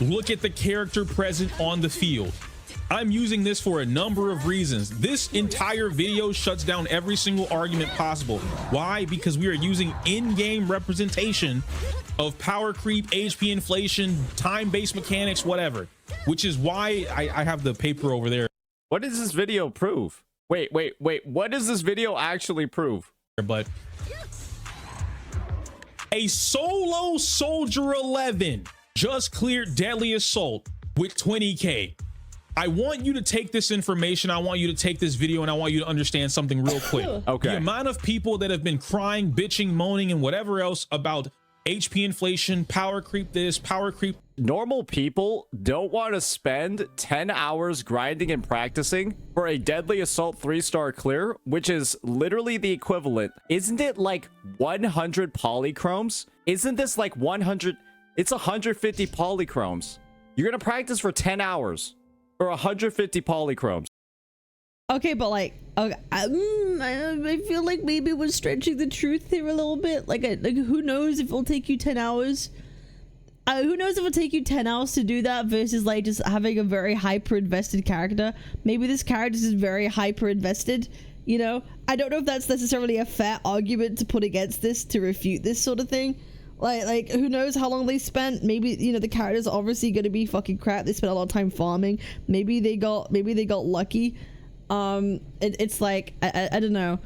Look at the character present on the field. I'm using this for a number of reasons. This entire video shuts down every single argument possible. Why? Because we are using in-game representation of power creep, HP inflation, time-based mechanics, whatever, which is why I have the paper over there. What does this video prove? Wait. What does this video actually prove? But a solo soldier 11 just cleared Deadly Assault with 20K. I want you to take this information. I want you to take this video and I want you to understand something real quick. Okay. The amount of people that have been crying, bitching, moaning, and whatever else about HP inflation, power creep this, power creep Normal people don't want to spend 10 hours grinding and practicing for a Deadly Assault 3-star clear, which is literally the equivalent. Isn't it like 100 polychromes? Isn't this like 100? It's 150 polychromes. You're going to practice for 10 hours for 150 polychromes. Okay, but like, okay, I feel like maybe we're stretching the truth here a little bit. Like who knows if it'll take you 10 hours? Who knows if it'll take you 10 hours to do that versus like just having a very hyper invested character. Maybe this character is very hyper invested, you know? I don't know if that's necessarily a fair argument to put against this to refute this sort of thing. Like who knows how long they spent. Maybe, you know, the character's obviously going to be fucking crap. They spent a lot of time farming. Maybe they got lucky. It's like, I don't know.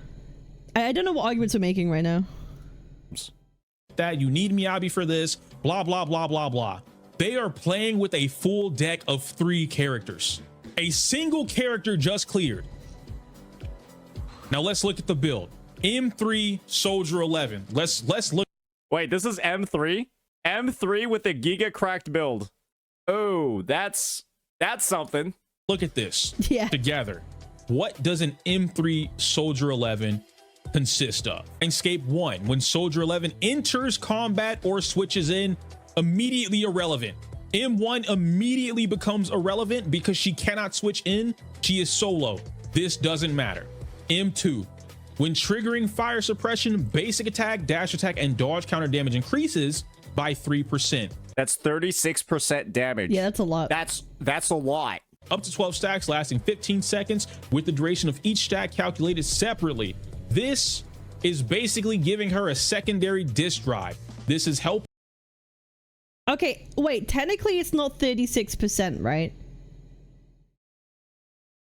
I don't know what arguments we're making right now. That you need Miyabi for this, blah blah blah blah blah. They are playing with a full deck of 3 characters. A single character just cleared. Now let's look at the build. M3 Soldier 11. Let's look. Wait, this is M3? M3 with a giga cracked build. Oh, that's something. Look at this. Yeah. Together. What does an M3 Soldier 11 consist of? Landscape 1, when Soldier 11 enters combat or switches in, immediately irrelevant. M1 immediately becomes irrelevant because she cannot switch in. She is solo. This doesn't matter. M2, when triggering fire suppression, basic attack, dash attack, and dodge counter damage increases by 3%. That's 36% damage. Yeah, that's a lot. That's a lot. Up to 12 stacks lasting 15 seconds with the duration of each stack calculated separately. This is basically giving her a secondary disk drive. This is helping. Okay, wait, technically it's not 36%, right?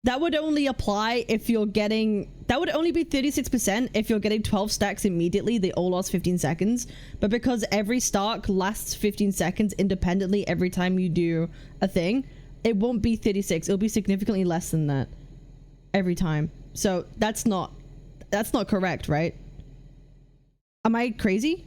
That would only apply if you're getting, that would only be 36% if you're getting 12 stacks immediately. They all last 15 seconds. But because every stack lasts 15 seconds independently every time you do a thing, it won't be 36. It'll be significantly less than that every time. So that's not correct, right? Am I crazy?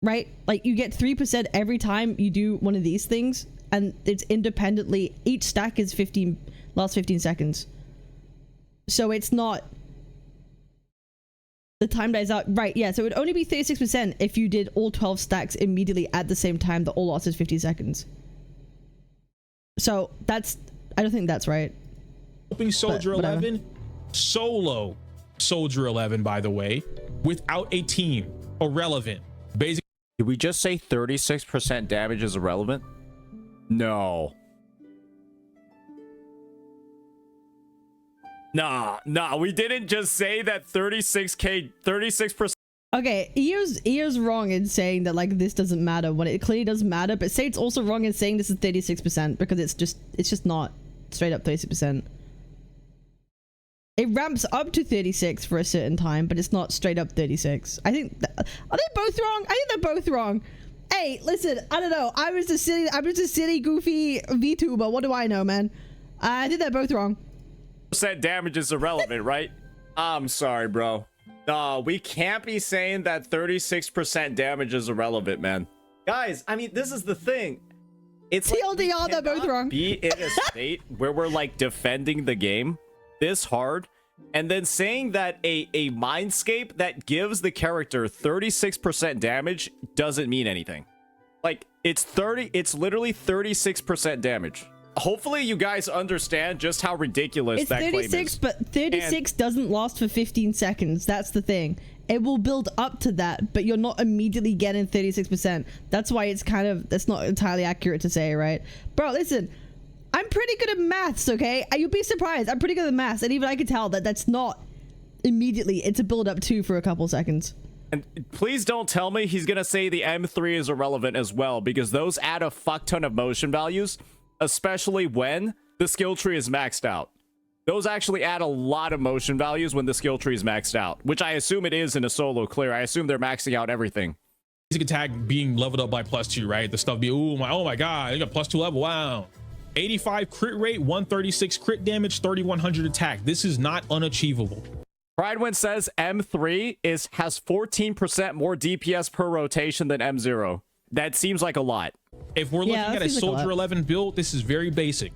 Right? Like you get 3% every time you do one of these things, and it's independently, each stack is 15, last 15 seconds. So it's not, the time dies out, right? Yeah, so it would only be 36% if you did all 12 stacks immediately at the same time that all lasted 15 seconds. So that's, I don't think that's right. Helping Soldier 11, solo Soldier 11, by the way, without a team, irrelevant. Basically, did we just say 36% damage is irrelevant? No. Nah, we didn't just say that 36%. Okay, Iyo's wrong in saying that like this doesn't matter when it clearly does matter, but Saint's also wrong in saying this is 36% because it's just not straight up 36%. It ramps up to 36 for a certain time, but it's not straight up 36. I think are they both wrong? I think they're both wrong. Hey, listen, I don't know. I'm just a silly, goofy VTuber. What do I know, man? I think they're both wrong. Percent damage is irrelevant, right? I'm sorry, bro. No, we can't be saying that 36% damage is irrelevant, man. Guys, I mean, this is the thing. It's TLDR, like they're both wrong. Be in a state where we're like defending the game this hard, and then saying that a mindscape that gives the character 36% damage doesn't mean anything. Like it's literally 36% damage. Hopefully you guys understand just how ridiculous that claim is. It's 36, but 36 doesn't last for 15 seconds. That's the thing. It will build up to that, but you're not immediately getting 36%. That's why it's kind of, that's not entirely accurate to say, right? Bro, listen, I'm pretty good at maths, okay? You'll be surprised. I'm pretty good at maths, and even I can tell that that's not immediately. It's a build up too for a couple seconds. And please don't tell me he's gonna say the M3 is irrelevant as well, because those add a fuck ton of motion values, especially when the skill tree is maxed out. Those actually add a lot of motion values when the skill tree is maxed out, which I assume it is in a solo clear. I assume they're maxing out everything. Basic attack being leveled up by +2, right? The stuff be, oh my god, you got +2 level, wow. 85 crit rate, 136 crit damage, 3100 attack. This is not unachievable. Pridewind says M3 has 14% more DPS per rotation than M0. That seems like a lot. If we're looking at a Soldier 11 build, this is very basic.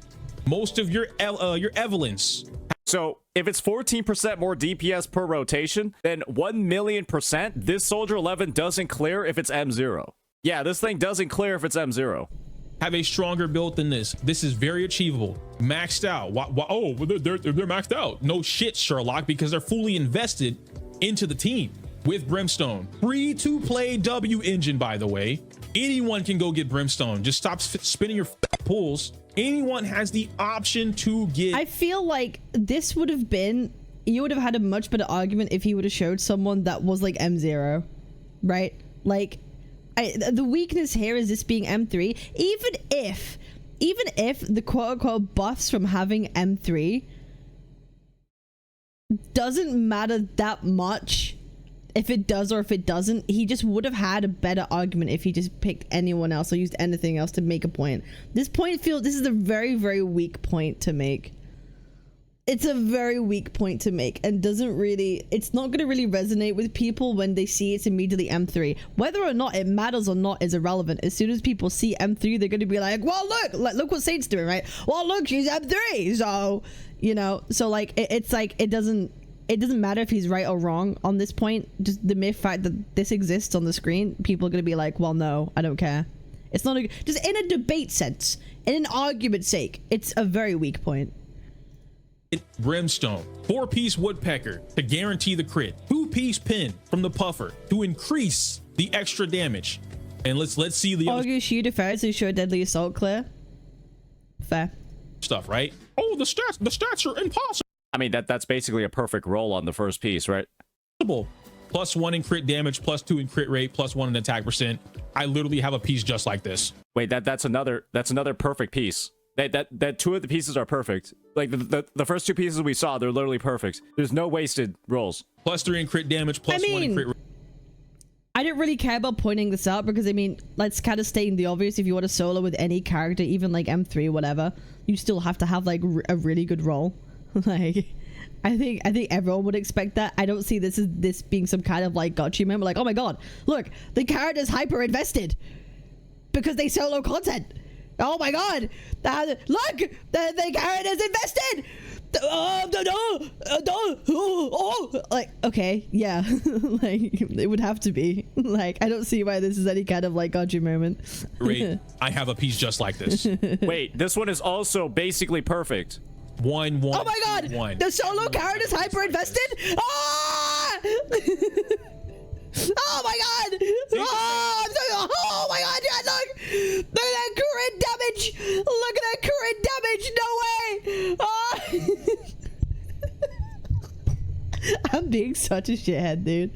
Most of your Evelynns. So if it's 14% more DPS per rotation, then 1,000,000% this Soldier 11 doesn't clear if it's M0. Yeah, this thing doesn't clear if it's M0. Have a stronger build than this. This is very achievable. Maxed out. Oh, they're maxed out. No shit, Sherlock, because they're fully invested into the team with Brimstone. Free to play W engine, by the way. Anyone can go get Brimstone. Just stop spinning your pools. Anyone has the option to get. I feel like this would have been, you would have had a much better argument if he would have showed someone that was like M0, right? Like, the weakness here is this being M3. Even if the quote-unquote buffs from having M3 doesn't matter that much, if it does or if it doesn't, he just would have had a better argument if he just picked anyone else or used anything else to make a point. This is a very, very weak point to make. It's a very weak point to make and it's not going to really resonate with people when they see it's immediately M3. Whether or not it matters or not is irrelevant. As soon as people see M3, they're going to be like, well, look what Saint's doing, right? Well, look, she's M3. So, you know, so like, it's like, it doesn't matter if he's right or wrong on this point. Just the mere fact that this exists on the screen, people are going to be like, well, no, I don't care. It's not just in a debate sense, in an argument sake, it's a very weak point. Brimstone, 4-piece woodpecker to guarantee the crit, 2-piece pin from the puffer to increase the extra damage. And let's see the Argue shoot affairs who show deadly assault clear. Fair stuff, right? Oh, the stats are impossible. I mean, that's basically a perfect roll on the first piece, right? +1 in crit damage, +2 in crit rate, +1 in attack percent. I literally have a piece just like this. Wait, that's another perfect piece. That two of the pieces are perfect. Like the first two pieces we saw, they're literally perfect. There's no wasted rolls. +3 in crit damage, +1 in crit rate. I didn't really care about pointing this out because I mean, let's kind of state the obvious. If you want to solo with any character, even like M3 or whatever, you still have to have like a really good roll. Like, I think everyone would expect that. I don't see this being some kind of like gotcha moment. Like, oh my god, look, the character's hyper invested because they solo content. Oh my god, look, the character's invested. Like, okay, yeah. Like, it would have to be. Like, I don't see why this is any kind of like gotcha moment. Great. I have a piece just like this. Wait, this one is also basically perfect. 1 1. Oh my god, 1. the solo character's hyper invested. Ah! Oh my god! Oh my god! Yeah, look at that crit damage! Look at that crit damage! No way! Oh. I'm being such a shithead, dude.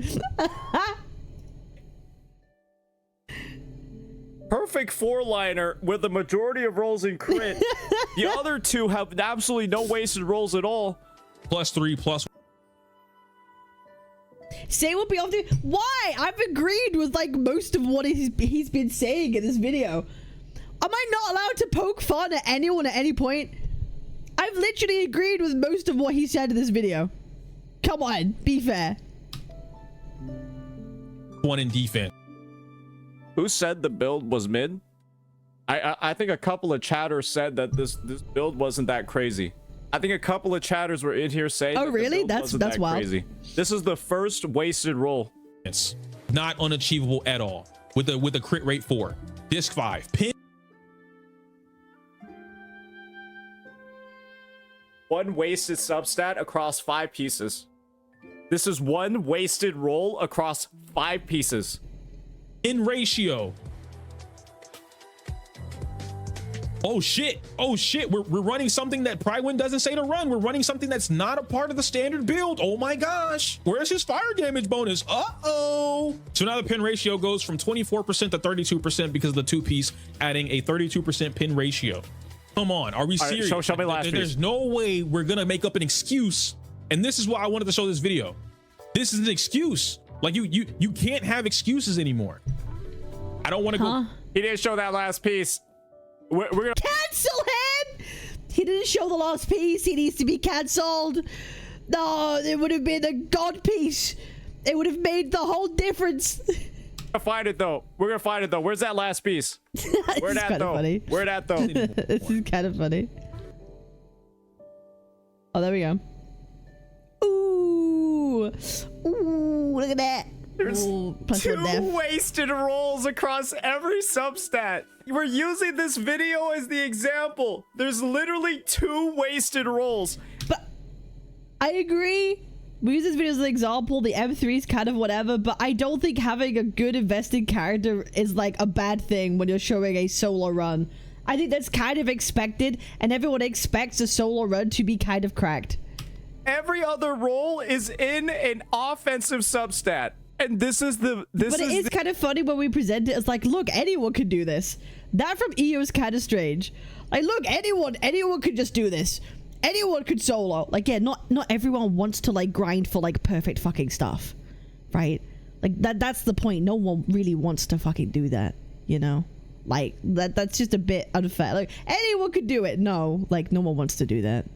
Perfect 4-liner with the majority of rolls in crit. The other two have absolutely no wasted rolls at all. +3 +1. Say what be off to. Why? I've agreed with like most of what he's been saying in this video. Am I not allowed to poke fun at anyone at any point? I've literally agreed with most of what he said in this video. Come on, be fair. 1 in defense. Who said the build was mid? I think a couple of chatters said that this build wasn't that crazy. I think a couple of chatters were in here saying, oh really? That's wild. Crazy. This is the first wasted roll. It's not unachievable at all with a crit rate 4. Disc 5. Pin. 1 wasted substat across 5 pieces. This is 1 wasted roll across 5 pieces. In ratio. Oh shit, we're running something that Pridewind doesn't say to run. We're running something that's not a part of the standard build. Oh my gosh, where's his fire damage bonus? Uh-oh. So now the pin ratio goes from 24% to 32% because of the 2-piece adding a 32% pin ratio. Come on, are we serious? Right, show me last piece. There's no way we're gonna make up an excuse, and this is why I wanted to show this video. This is an excuse. Like, you can't have excuses anymore. I don't want to go. He didn't show that last piece. We're gonna cancel him. He didn't show the last piece. He needs to be cancelled. No, it would have been a god piece. It would have made the whole difference. We're gonna find it though. We're gonna find it though. Where's that last piece? Where that though? Funny. Where that though? This is kind of funny. Oh, there we go. Ooh, ooh, look at that. There's Ooh, plus two one death. wasted rolls across every substat. We're using this video as the example. There's literally 2 wasted rolls. But I agree. We use this video as an example. The M3 is kind of whatever, but I don't think having a good invested character is like a bad thing when you're showing a solo run. I think that's kind of expected, and everyone expects a solo run to be kind of cracked. Every other roll is in an offensive substat. And this is the But it is kind of funny when we present it as like, look, anyone could do this. That from Iyo is kind of strange. Like, look, anyone could just do this. Anyone could solo. Like, yeah, not everyone wants to like grind for like perfect fucking stuff, right? Like that's the point. No one really wants to fucking do that, you know? Like that's just a bit unfair. Like anyone could do it. No, like no one wants to do that.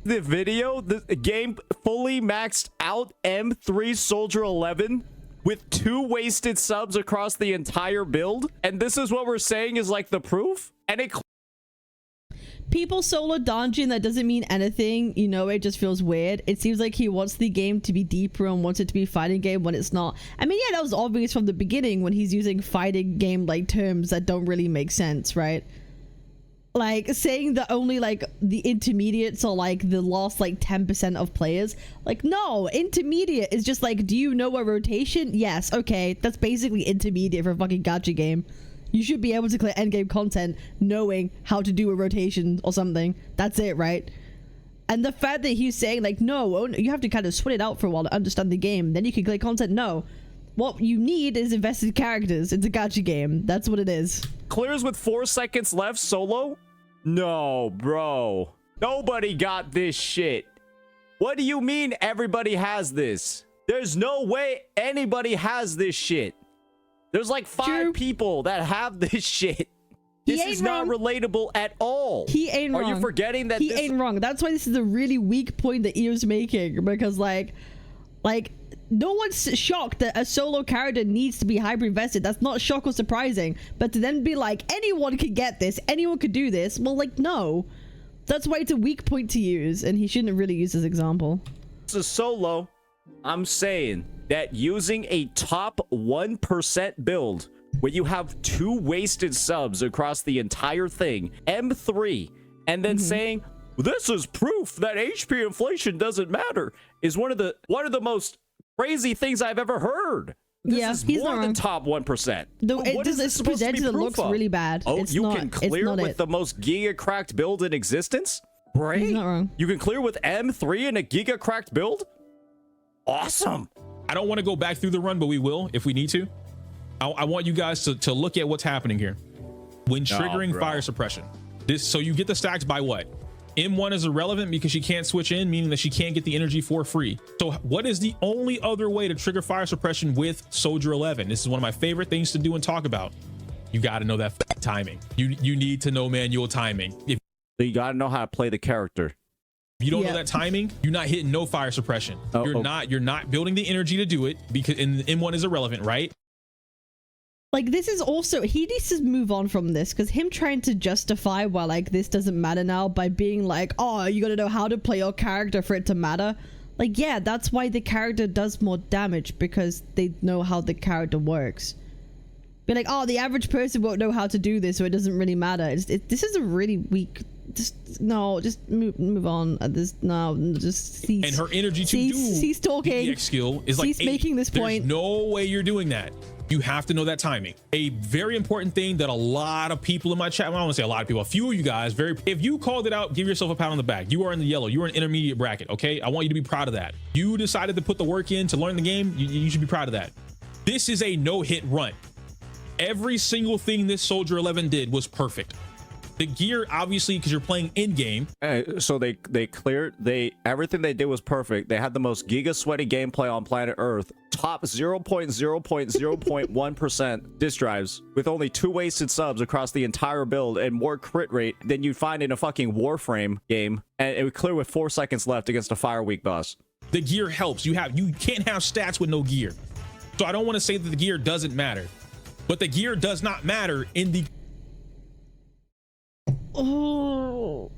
The video, the game fully maxed out M3 Soldier 11 with 2 wasted subs across the entire build, and this is what we're saying is like the proof. And it People solo dungeon, that doesn't mean anything, you know, it just feels weird. It seems like he wants the game to be deeper and wants it to be a fighting game when it's not. I mean, yeah, that was obvious from the beginning when he's using fighting game like terms that don't really make sense, right? Like saying that only like the intermediates are like the last like 10% of players. Like, no, intermediate is just like, do you know a rotation? Yes, okay, that's basically intermediate for a fucking gacha game. You should be able to clear endgame content knowing how to do a rotation or something. That's it, right? And the fact that he's saying like, no, you have to kind of sweat it out for a while to understand the game, then you can clear content. No, what you need is invested characters. It's a gacha game. That's what it is. clears with 4 seconds left solo? No, bro. Nobody got this shit. What do you mean everybody has this? There's no way anybody has this shit. There's like 5 people that have this shit. This is not relatable at all. He ain't wrong. Are you forgetting that he ain't wrong? That's why this is a really weak point that Iyo's making, because like no one's shocked that a solo character needs to be hyper invested. That's not shock or surprising. But to then be like, anyone could get this, anyone could do this, well, like, no. That's why it's a weak point to use, and he shouldn't really use this example. This is solo. I'm saying that using a top 1% build where you have 2 wasted subs across the entire thing, M3, and then saying this is proof that HP inflation doesn't matter, is one of the most crazy things I've ever heard. This is more than top 1%. It just presented it looks really bad. Oh, it's you not, can clear with the most giga cracked build in existence? Right? He's not wrong. You can clear with M3 in a giga cracked build? Awesome. I don't want to go back through the run, but we will if we need to. I want you guys to look at what's happening here. When triggering fire suppression, so you get the stacks by what? M1 is irrelevant because she can't switch in, meaning that she can't get the energy for free. So what is the only other way to trigger fire suppression with Soldier 11? This is one of my favorite things to do and talk about. You got to know that timing. You need to know manual timing. So you got to know how to play the character. If you don't know that timing, you're not hitting no fire suppression. You're not building the energy to do it, because M1 is irrelevant, right? Like, this is also, he needs to move on from this, because him trying to justify why, like, this doesn't matter now by being like, oh, you gotta know how to play your character for it to matter. Like, yeah, that's why the character does more damage, because they know how the character works. Be like, oh, the average person won't know how to do this, so it doesn't really matter. This is a really weak, just move on. Just cease. And her energy to cease talking. DX skill is like cease making this point. There's no way you're doing that. You have to know that timing. A very important thing that a lot of people in my chat, well, I don't want to say a lot of people, a few of you guys, if you called it out, give yourself a pat on the back. You are in the yellow. You are in intermediate bracket, okay? I want you to be proud of that. You decided to put the work in to learn the game. You should be proud of that. This is a no-hit run. Every single thing this Soldier 11 did was perfect. The gear, obviously, because you're playing in-game. So they cleared, everything they did was perfect. They had the most giga sweaty gameplay on planet Earth. Top 0.0.0.1% disk drives with only 2 wasted subs across the entire build and more crit rate than you'd find in a fucking Warframe game. And it would clear with 4 seconds left against a Fire Week boss. The gear helps. You can't have stats with no gear. So I don't want to say that the gear doesn't matter, but the gear does not matter in the. Oh.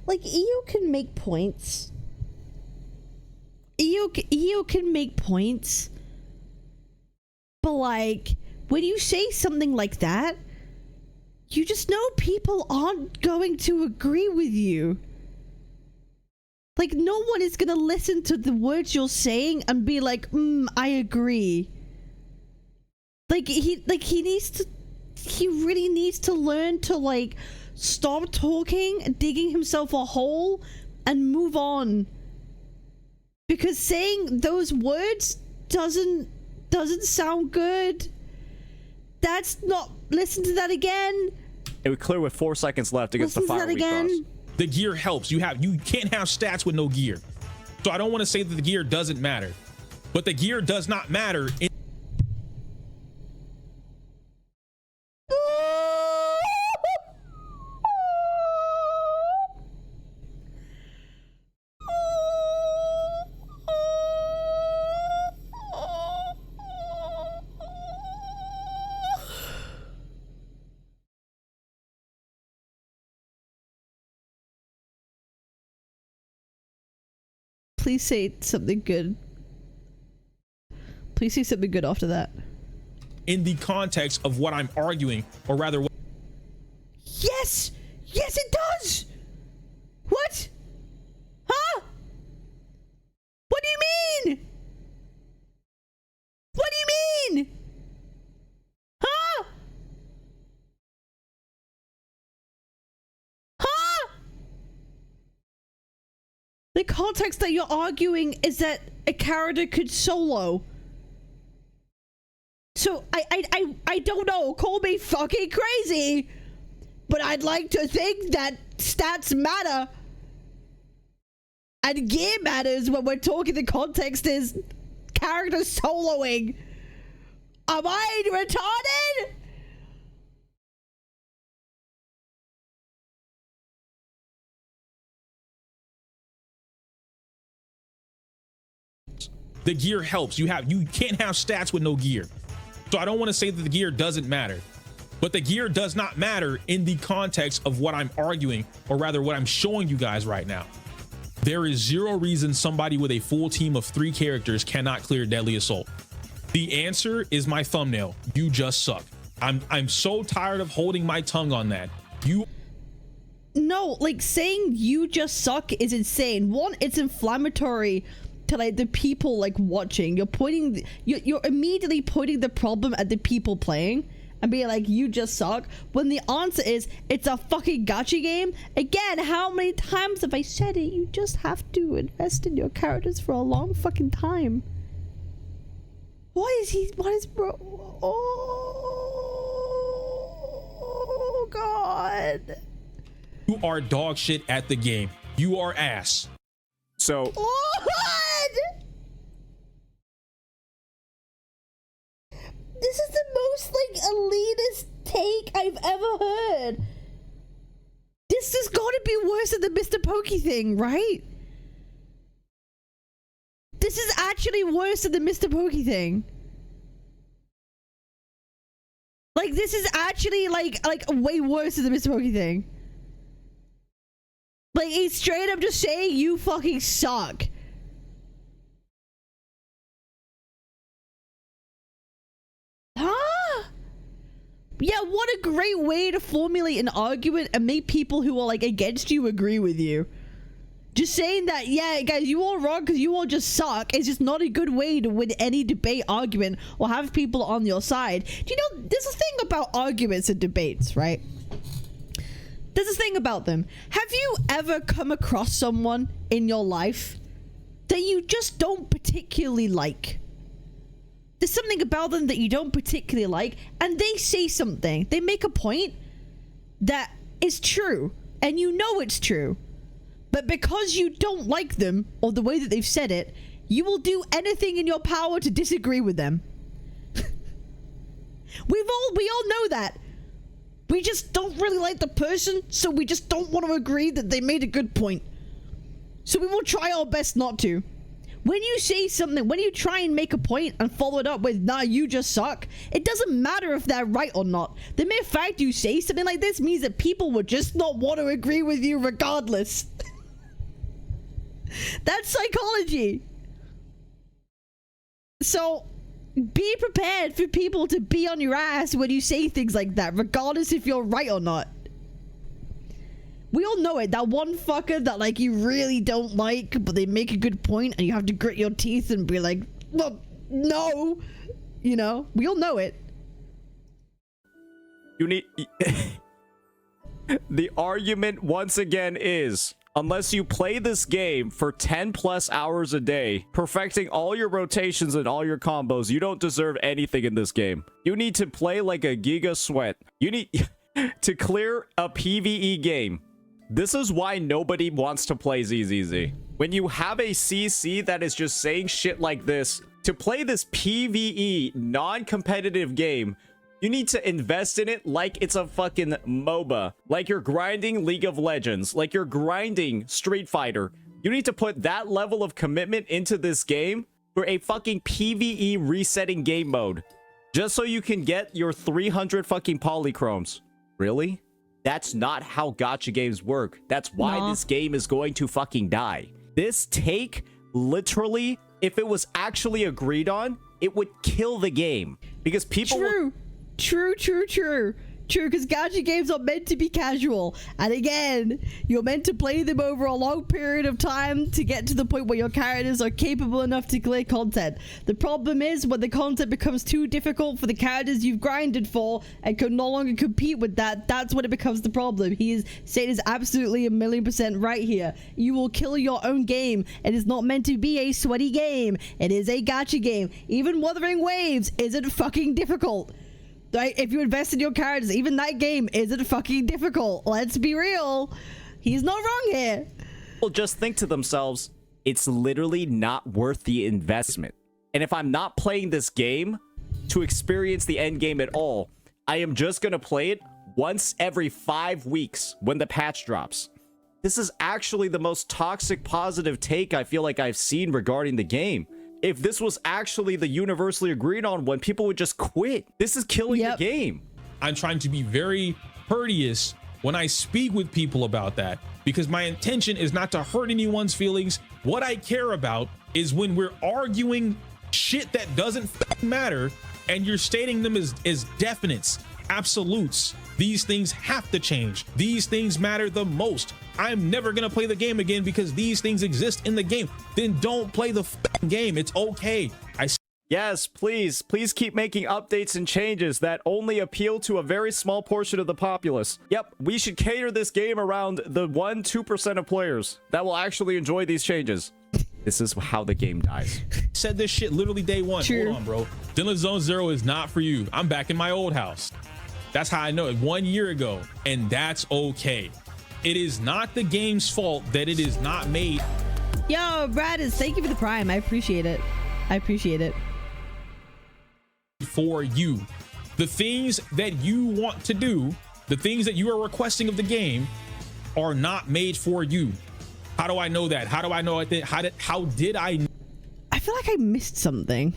Like, Iyo can make points. Iyo can make points. But, like, when you say something like that, you just know people aren't going to agree with you. Like, no one is gonna listen to the words you're saying and be like, I agree. He really needs to learn to, like, stop talking, digging himself a hole, and move on. Because saying those words doesn't sound good. That's not. Listen to that again. It would clear with 4 seconds left against the fire recross. The gear helps. You can't have stats with no gear. So I don't want to say that the gear doesn't matter, but the gear does not matter in. Please say something good. Please say something good after that. In the context of what I'm arguing, or rather what. Yes! Yes, it does! What? Huh? What do you mean? What do you mean? Huh? Huh? The context that you're arguing is that a character could solo. So I don't know, call me fucking crazy, but I'd like to think that stats matter and gear matters when we're talking. The context is characters soloing. Am I retarded? The gear helps. You can't have stats with no gear. So I don't want to say that the gear doesn't matter, but the gear does not matter in the context of what I'm arguing, or rather what I'm showing you guys right now. There is zero reason somebody with a full team of 3 characters cannot clear Deadly Assault. The answer is my thumbnail. You just suck. I'm so tired of holding my tongue on that. No, like, saying you just suck is insane. One, it's inflammatory to, like, the people, like, watching. You're immediately putting the problem at the people playing and being like, you just suck, when the answer is it's a fucking gacha game. Again, how many times have I said it? You just have to invest in your characters for a long fucking time. What is bro? Oh god. You are dog shit at the game. You are ass. So what? This is the most, like, elitist take I've ever heard. This has got to be worse than the Mr. Pokey thing, right? This is actually worse than the Mr. Pokey thing. Like, this is actually, like way worse than the Mr. Pokey thing. Like, he's straight up just saying you fucking suck. Huh? Yeah, what a great way to formulate an argument and make people who are, like, against you agree with you. Just saying that, yeah, guys, you all wrong because you all just suck is just not a good way to win any debate, argument, or have people on your side. Do you know, there's a thing about arguments and debates, right? There's a thing about them. Have you ever come across someone in your life that you just don't particularly like? There's something about them that you don't particularly like, and they say something. They make a point that is true, and you know it's true. But because you don't like them, or the way that they've said it, you will do anything in your power to disagree with them. We all know that. We just don't really like the person, so we just don't want to agree that they made a good point. So we will try our best not to. When you say something, when you try and make a point and follow it up with, nah, you just suck, it doesn't matter if they're right or not. The mere fact you say something like this means that people would just not want to agree with you regardless. That's psychology. So be prepared for people to be on your ass when you say things like that, regardless if you're right or not. We all know it. That one fucker that, like, you really don't like, but they make a good point and you have to grit your teeth and be like, well, no. You know? We all know it. You need... The argument, once again, is... unless you play this game for 10 plus hours a day, perfecting all your rotations and all your combos, you don't deserve anything in this game. You need to play like a giga sweat. You need to clear a PvE game. This is why nobody wants to play ZZZ. When you have a CC that is just saying shit like this, to play this PvE non-competitive game, you need to invest in it like it's a fucking MOBA. Like you're grinding League of Legends. Like you're grinding Street Fighter. You need to put that level of commitment into this game for a fucking PvE resetting game mode. Just so you can get your 300 fucking polychromes. Really? That's not how gacha games work. That's why this game is going to fucking die. This take, literally, if it was actually agreed on, it would kill the game. Because people... True, because gacha games are meant to be casual. And again, you're meant to play them over a long period of time to get to the point where your characters are capable enough to clear content. The problem is when the content becomes too difficult for the characters you've grinded for and can no longer compete with that, that's when it becomes the problem. Satan is absolutely 1,000,000% right here. You will kill your own game. It is not meant to be a sweaty game. It is a gacha game. Even Wuthering Waves isn't fucking difficult. Right? If you invest in your characters, even that game isn't fucking difficult. Let's be real. He's not wrong here. People just think to themselves, it's literally not worth the investment. And if I'm not playing this game to experience the end game at all, I am just going to play it once every 5 weeks when the patch drops. This is actually the most toxic positive take I feel like I've seen regarding the game. If this was actually the universally agreed on one, people would just quit. This is killing the game. I'm trying to be very courteous when I speak with people about that, because my intention is not to hurt anyone's feelings. What I care about is when we're arguing shit that doesn't matter and you're stating them as definites, absolutes. These things have to change. These things matter the most. I'm never gonna play the game again because these things exist in the game. Then don't play the game. It's okay. Yes, please keep making updates and changes that only appeal to a very small portion of the populace. Yep, we should cater this game around the 1-2% of players that will actually enjoy these changes. This is how the game dies. Said this shit literally day one. True. Hold on, bro. Zenless Zone Zero is not for you. I'm back in my old house. That's how I know it 1 year ago, and that's okay. It is not the game's fault that it is not made. Yo, Brad, thank you for the prime. I appreciate it. For you. The things that you want to do, the things that you are requesting of the game are not made for you. How do I know that? How do I know it? How did I? I feel like I missed something.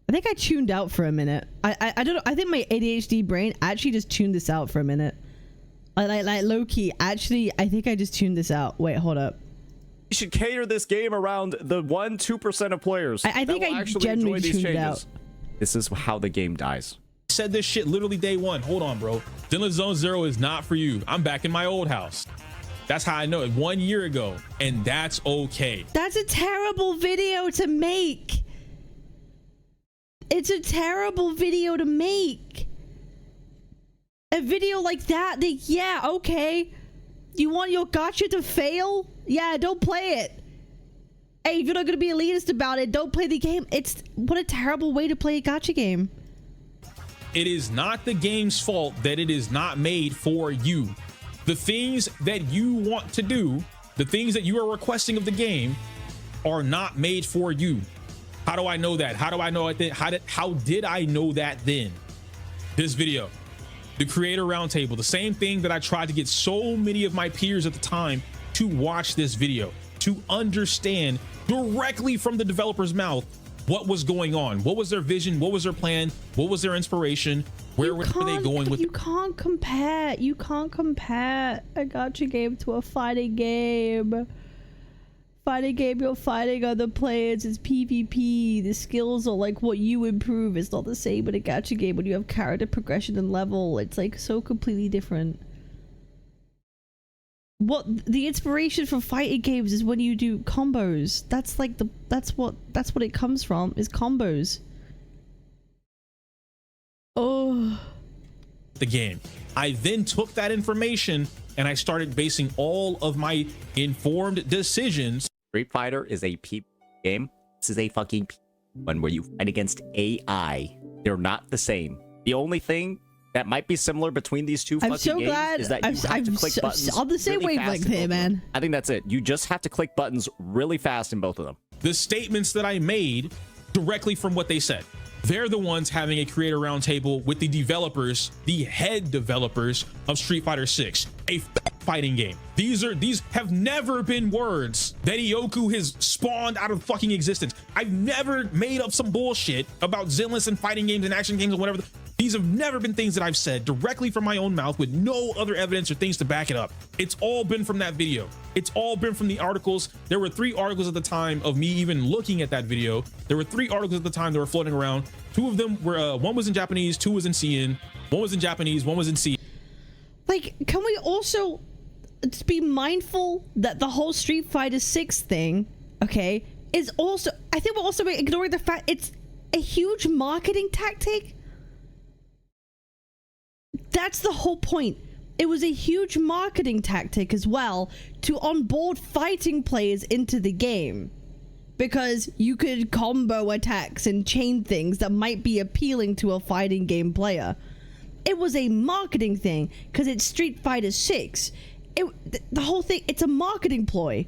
I think I tuned out for a minute. I don't know. I think my ADHD brain actually just tuned this out for a minute. Like low key. Actually, I think I just tuned this out. Wait, hold up. You should cater this game around the 1-2% of players. I think I genuinely tuned out. This is how the game dies. Said this shit literally day one. Hold on, bro. Zenless Zone Zero is not for you. I'm back in my old house. That's how I know it 1 year ago, and that's okay. That's a terrible video to make. It's a terrible video to make. A video like that, yeah, okay. You want your gacha to fail? Yeah, don't play it. Hey, if you're not gonna be elitist about it, don't play the game. What a terrible way to play a gacha game. It is not the game's fault that it is not made for you. The things that you want to do, the things that you are requesting of the game are not made for you. How do I know that? How do I know it then? How did I know that then? This video. the creator roundtable, the same thing that I tried to get so many of my peers at the time to watch this video, to understand directly from the developer's mouth what was going on, what was their vision, what was their plan, what was their inspiration, where were they going with. You can't compare a gacha game to a fighting game. Fighting game, you're fighting other players, it's PvP, the skills are like what you improve. It's not the same in a gacha game when you have character progression and level. It's like so completely different. What the inspiration for fighting games is when you do combos. That's like that's what it comes from, is combos. Oh, the game. I then took that information and I started basing all of my informed decisions. Street Fighter is a PvP game. This is a fucking one where you fight against AI. They're not the same. The only thing that might be similar between these two fucking games is that you have to click buttons on the same really wavelength here, man. I think that's it. You just have to click buttons really fast in both of them. The statements that I made directly from what they said. They're the ones having a creator roundtable with the developers, the head developers of Street Fighter 6, a fighting game. These have never been words that Ioku has spawned out of fucking existence. I've never made up some bullshit about Zenless and fighting games and action games and whatever. These have never been things that I've said directly from my own mouth with no other evidence or things to back it up. It's all been from that video. It's all been from the articles. There were 3 articles at the time of me even looking at that video. There were 3 articles at the time that were floating around. 2 of them were, one was in Japanese, 2 was in CN. 1 was in Japanese, 1 was in CN. Like, can we also just be mindful that the whole Street Fighter 6 thing, okay, is also, I think we're also ignoring the fact it's a huge marketing tactic. That's the whole point. It was a huge marketing tactic as well to onboard fighting players into the game, because you could combo attacks and chain things that might be appealing to a fighting game player. It was a marketing thing because it's Street Fighter 6. The whole thing, it's a marketing ploy.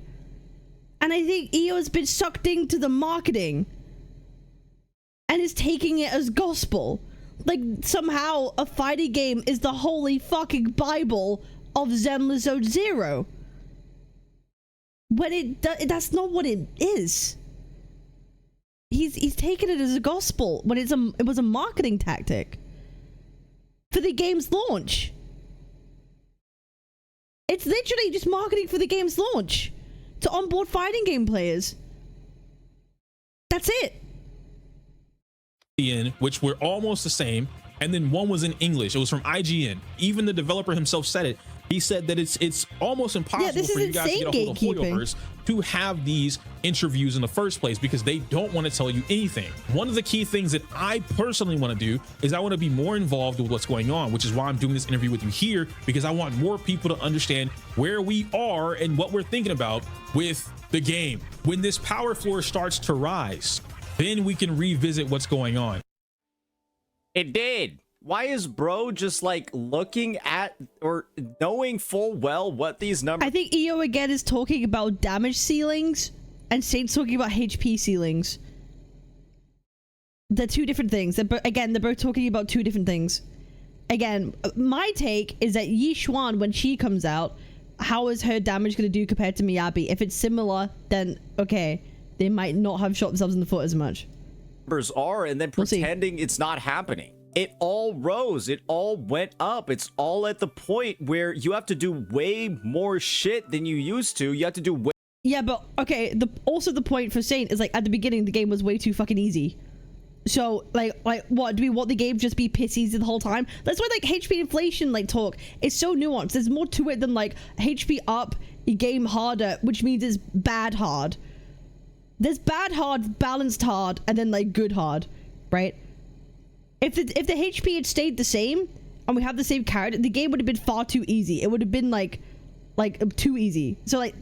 And I think Iyo has been sucked into the marketing and is taking it as gospel. Like, somehow a fighting game is the holy fucking Bible of Zenless Zone Zero. When that's not what it is. He's taken it as a gospel when it was a marketing tactic for the game's launch. It's literally just marketing for the game's launch to onboard fighting game players. That's it. Which were almost the same, and then 1 was in English. It was from IGN. Even the developer himself said it. He said that it's almost impossible for you guys to get a hold of Hoyoverse to have these interviews in the first place because they don't want to tell you anything. One of the key things that I personally want to do is I want to be more involved with what's going on, which is why I'm doing this interview with you here, because I want more people to understand where we are and what we're thinking about with the game. When this power floor starts to rise, then we can revisit what's going on. It did. Why is bro just like looking at or knowing full well what these numbers? I think Iyo again is talking about damage ceilings and Saint's talking about HP ceilings. They're 2 different things. They're both talking about 2 different things. Again, my take is that Yi Xuan, when she comes out, how is her damage going to do compared to Miyabi? If it's similar, then okay. They might not have shot themselves in the foot as much. Numbers are, and then pretending it's not happening. It all rose. It all went up. It's all at the point where you have to do way more shit than you used to. You have to do way. Yeah, but okay. Also the point for Saint is like at the beginning the game was way too fucking easy. So like what do we want the game just be piss easy the whole time? That's why like HP inflation like talk is so nuanced. There's more to it than like HP up, game harder, which means it's bad hard. There's bad hard, balanced hard, and then like good hard, right? If the HP had stayed the same and we have the same character, the game would have been far too easy. It would have been like too easy. So like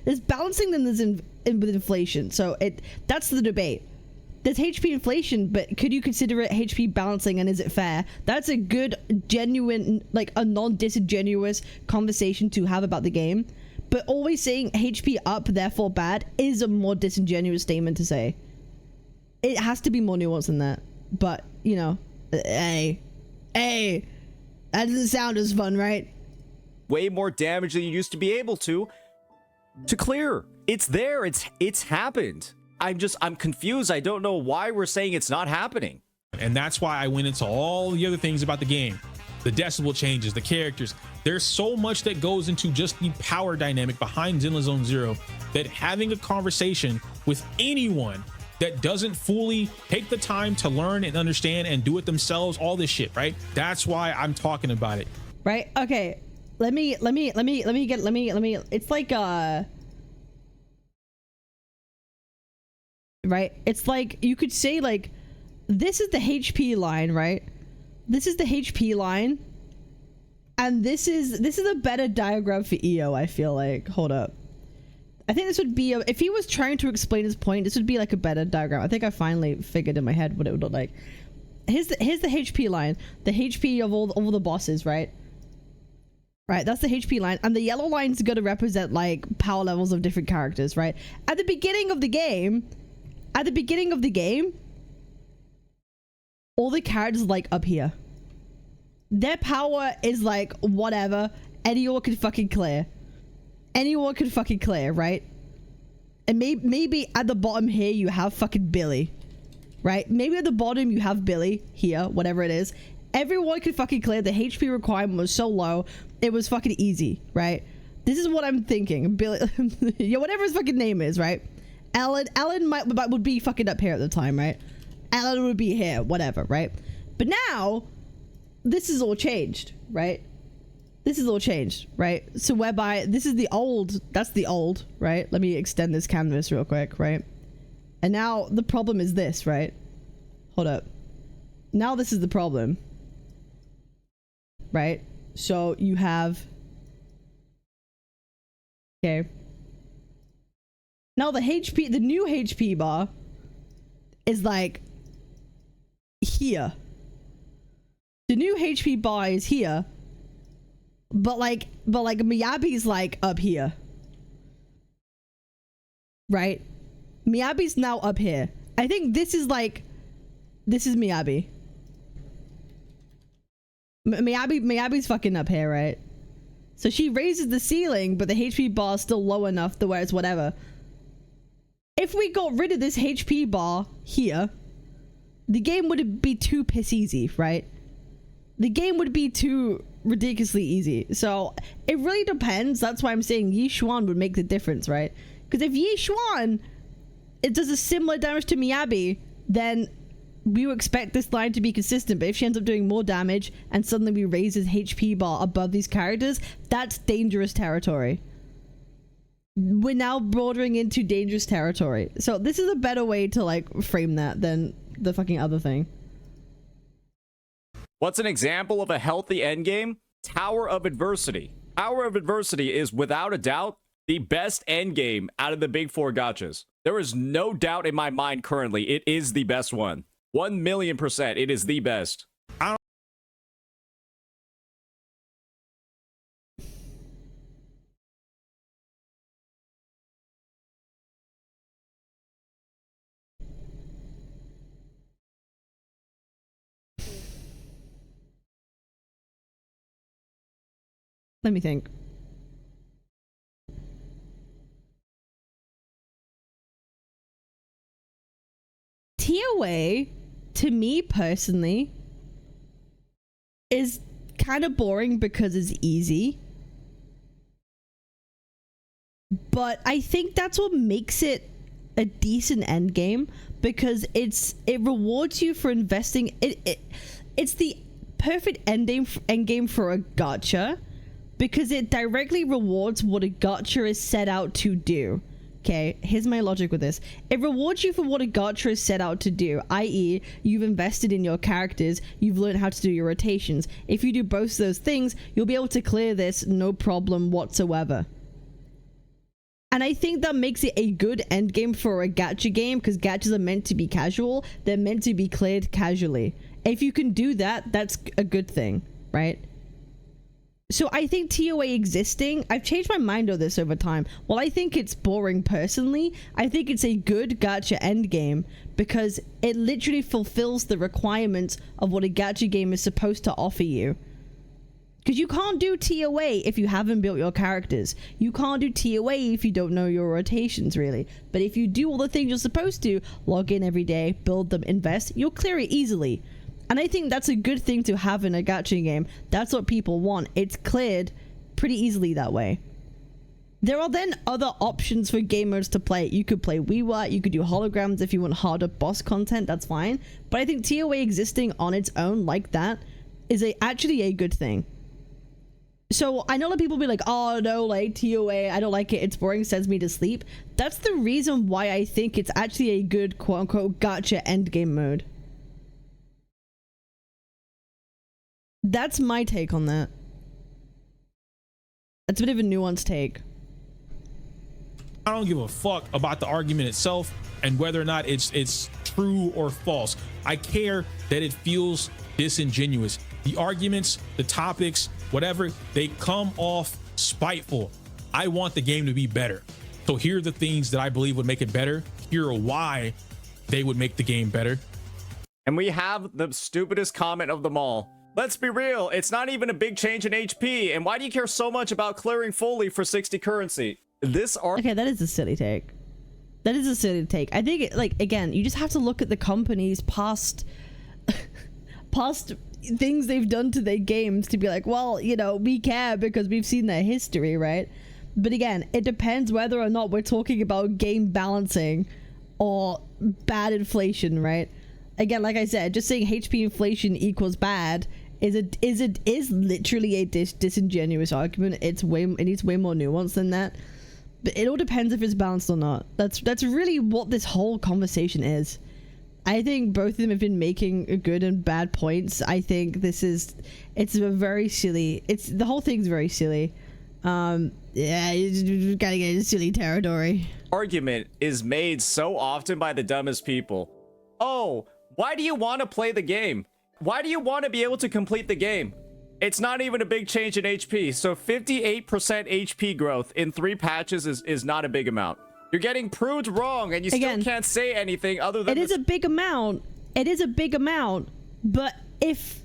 there's balancing than there's with inflation. So that's the debate. There's HP inflation, but could you consider it HP balancing, and is it fair? That's a good, genuine, like a non-disingenuous conversation to have about the game. But always saying HP up, therefore bad, is a more disingenuous statement to say. It has to be more nuanced than that. But, you know, hey, That doesn't sound as fun, right? Way more damage than you used to be able to clear. It's there. It's happened. I'm confused. I don't know why we're saying it's not happening. And that's why I went into all the other things about the game. The decibel changes, the characters. There's so much that goes into just the power dynamic behind Zenless Zone Zero that having a conversation with anyone that doesn't fully take the time to learn and understand and do it themselves, all this shit, right? That's why I'm talking about it. Right? Okay. Let me it's like right? It's like you could say like this is the HP line, right? This is the HP line. And this is a better diagram for Iyo, I feel like. Hold up. I think this would be if he was trying to explain his point, this would be like a better diagram. I think I finally figured in my head what it would look like. Here's the HP line, the HP of all the bosses, right? Right, that's the HP line, and the yellow line's gonna represent like power levels of different characters, right? At the beginning of the game, all the characters like up here. Their power is like whatever. Anyone can fucking clear. Anyone can fucking clear, right? And maybe at the bottom here you have fucking Billy, right? Maybe at the bottom you have Billy here, whatever it is. Everyone could fucking clear. The HP requirement was so low, it was fucking easy, right? This is what I'm thinking. Billy, yeah, whatever his fucking name is, right? Ellen would be fucking up here at the time, right? Ellen would be here, whatever, right? But now, this is all changed, right? This is all changed, right? So whereby this is the old, that's the old, right? Let me extend this canvas real quick, right? And now the problem is this, right? Hold up. Now this is the problem. Right? So you have, okay. Now the HP, the new HP bar is like here. The new HP bar is here. But like Miyabi's like up here. Right? Miyabi's now up here. I think this is like, this is Miyabi. Miyabi's fucking up here, right? So she raises the ceiling, but the HP bar is still low enough to where it's whatever. If we got rid of this HP bar here, the game would be too piss easy, right? The game would be too ridiculously easy. So it really depends. That's why I'm saying Yi Xuan would make the difference, right? Because if Yi Xuan, it does a similar damage to Miyabi, then we would expect this line to be consistent. But if she ends up doing more damage and suddenly we raise his HP bar above these characters, that's dangerous territory. We're now bordering into dangerous territory. So this is a better way to like frame that than the fucking other thing. What's an example of a healthy endgame? Tower of Adversity. Tower of Adversity is without a doubt the best endgame out of the big four gachas. There is no doubt in my mind currently it is the best one. 1,000,000%, it is the best. Let me think. TOA, to me personally, is kind of boring because it's easy. But I think that's what makes it a decent end game, because it rewards you for investing. It's the perfect end game for a gacha, because it directly rewards what a gacha is set out to do. Okay, here's my logic with this. It rewards you for what a gacha is set out to do, i.e. you've invested in your characters, you've learned how to do your rotations. If you do both of those things, you'll be able to clear this no problem whatsoever. And I think that makes it a good endgame for a gacha game, because gachas are meant to be casual. They're meant to be cleared casually. If you can do that, that's a good thing, right? So I think TOA existing, I've changed my mind on this over time. While I think it's boring personally, I think it's a good gacha endgame, because it literally fulfills the requirements of what a gacha game is supposed to offer you. Because you can't do TOA if you haven't built your characters. You can't do TOA if you don't know your rotations, really. But if you do all the things you're supposed to, log in every day, build them, invest, you'll clear it easily. And I think that's a good thing to have in a gacha game. That's what people want. It's cleared pretty easily that way. There are then other options for gamers to play. You could play WeWat, you could do holograms if you want harder boss content, that's fine. But I think TOA existing on its own like that is actually a good thing. So I know a lot of people be like, oh no, like TOA, I don't like it, it's boring, sends me to sleep. That's the reason why I think it's actually a good quote-unquote gacha endgame mode. That's my take on that. That's a bit of a nuanced take. I don't give a fuck about the argument itself and whether or not it's true or false. I care that it feels disingenuous. The arguments, the topics, whatever, they come off spiteful. I want the game to be better. So here are the things that I believe would make it better. Here are why they would make the game better. And we have the stupidest comment of them all. Let's be real, it's not even a big change in HP, and why do you care so much about clearing fully for 60 currency? Okay, that is a silly take. That is a silly take. I think, like, again, you just have to look at the company's past things they've done to their games to be like, well, you know, we care because we've seen their history, right? But again, it depends whether or not we're talking about game balancing or bad inflation, right? Again, like I said, just saying HP inflation equals bad is literally a disingenuous argument. It needs way more nuance than that. But it all depends if it's balanced or not. That's really what this whole conversation is. I think both of them have been making good and bad points. I think it's a very silly. The whole thing's very silly. Yeah, you gotta get into silly territory. Argument is made so often by the dumbest people. Oh, why do you want to play the game? Why do you want to be able to complete the game? It's not even a big change in HP. So 58% HP growth in 3 patches is not a big amount. You're getting proved wrong, and you still can't say anything other than... It is a big amount. It is a big amount. But if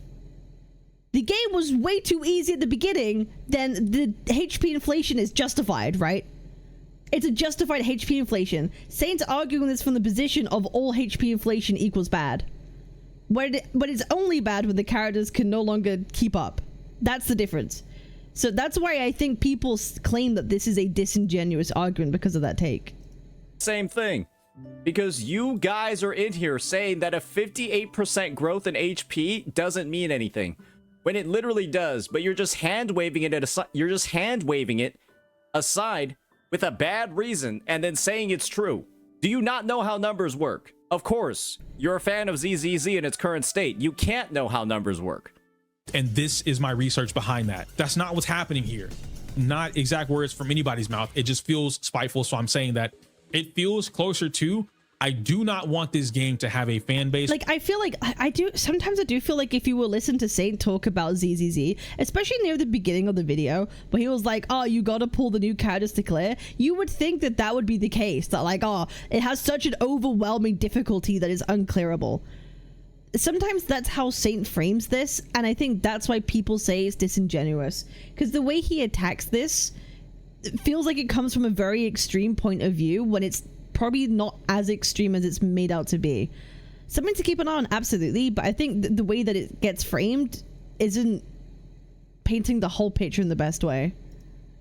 the game was way too easy at the beginning, then the HP inflation is justified, right? It's a justified HP inflation. Saint's arguing this from the position of all HP inflation equals bad. But it's only bad when the characters can no longer keep up. That's the difference. So that's why I think people claim that this is a disingenuous argument because of that take. Same thing. Because you guys are in here saying that a 58% growth in HP doesn't mean anything. When it literally does, but you're just hand-waving it aside with a bad reason and then saying it's true. Do you not know how numbers work? Of course, you're a fan of ZZZ in its current state. You can't know how numbers work. And this is my research behind that. That's not what's happening here. Not exact words from anybody's mouth. It just feels spiteful. So I'm saying that it feels closer to, I do not want this game to have a fan base. Like, I feel like sometimes I do feel like if you will listen to Saint talk about ZZZ, especially near the beginning of the video, where he was like, oh, you gotta pull the new characters to clear, you would think that that would be the case, that like, oh, it has such an overwhelming difficulty that is unclearable. Sometimes that's how Saint frames this, and I think that's why people say it's disingenuous, because the way he attacks this, it feels like it comes from a very extreme point of view when it's probably not as extreme as it's made out to be. Something to keep an eye on, absolutely, but I think the way that it gets framed isn't painting the whole picture in the best way.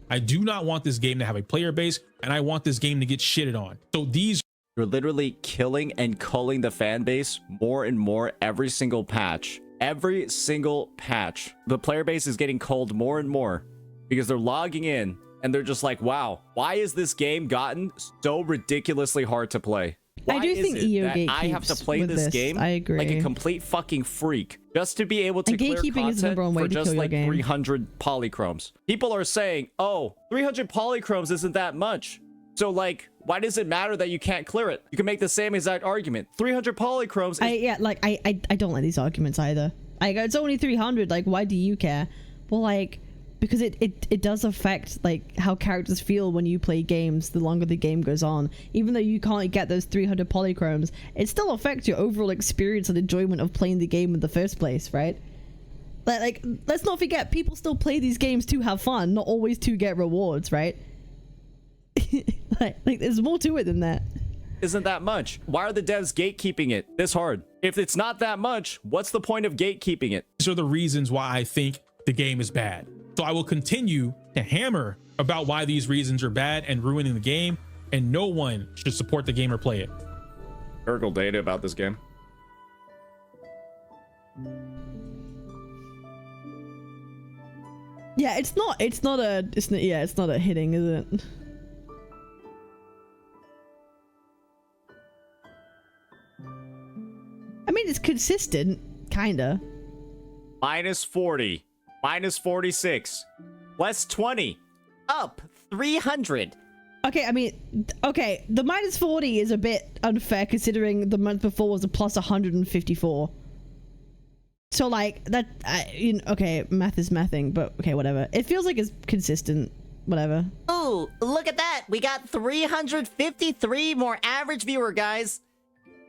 I do not want this game to have a player base, and I want this game to get shitted on. So these... You're literally killing and culling the fan base more and more every single patch. Every single patch. The player base is getting culled more and more because they're logging in and they're just like, wow, why is this game gotten so ridiculously hard to play? Why I do think Iyo gatekeeps I have to play this game I agree. like a complete fucking freak just to be able to clear content for just like 300 polychromes. People are saying, oh, 300 polychromes isn't that much. So like, why does it matter that you can't clear it? You can make the same exact argument. 300 polychromes is... I don't like these arguments either. Like, it's only 300, like, why do you care? Well, like, because it does affect like how characters feel when you play games the longer the game goes on. Even though you can't get those 300 polychromes, it still affects your overall experience and enjoyment of playing the game in the first place, right? Like, let's not forget, people still play these games to have fun, not always to get rewards, right? like there's more to it than that. Isn't that much? Why are the devs gatekeeping it this hard? If it's not that much, what's the point of gatekeeping it? These are the reasons why I think the game is bad. So I will continue to hammer about why these reasons are bad and ruining the game, and no one should support the game or play it. Empirical data about this game. Yeah, it's not a hitting, is it? I mean, it's consistent, kinda. Minus 40, minus 46, less 20, up 300. Okay, I mean, okay, the minus 40 is a bit unfair considering the month before was a plus 154. So like that, okay, math is mathing, but okay, whatever. It feels like it's consistent, whatever. Oh, look at that. We got 353 more average viewer, guys.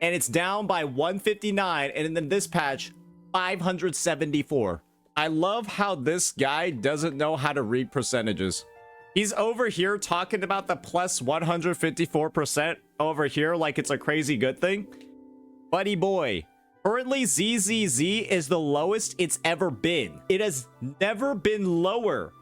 And it's down by 159, and then this patch, 574. I love how this guy doesn't know how to read percentages. He's over here talking about the plus 154% over here like it's a crazy good thing. Buddy boy, currently ZZZ is the lowest it's ever been. It has never been lower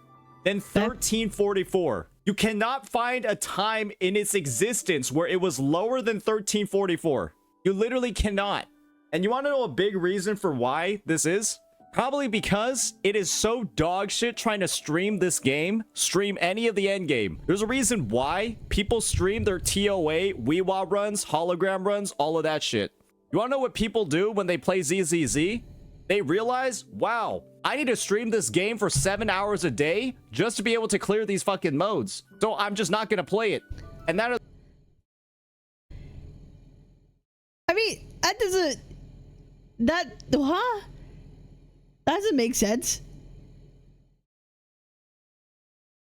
than 1344. You cannot find a time in its existence where it was lower than 1344. You literally cannot. And you want to know a big reason for why this is? Probably because it is so dog shit trying to stream this game, stream any of the end game. There's a reason why people stream their TOA, Weewa runs, hologram runs, all of that shit. You want to know what people do when they play ZZZ? They realize, wow, I need to stream this game for 7 hours a day just to be able to clear these fucking modes. So I'm just not going to play it. And that is... I mean, that doesn't... Huh? That doesn't make sense.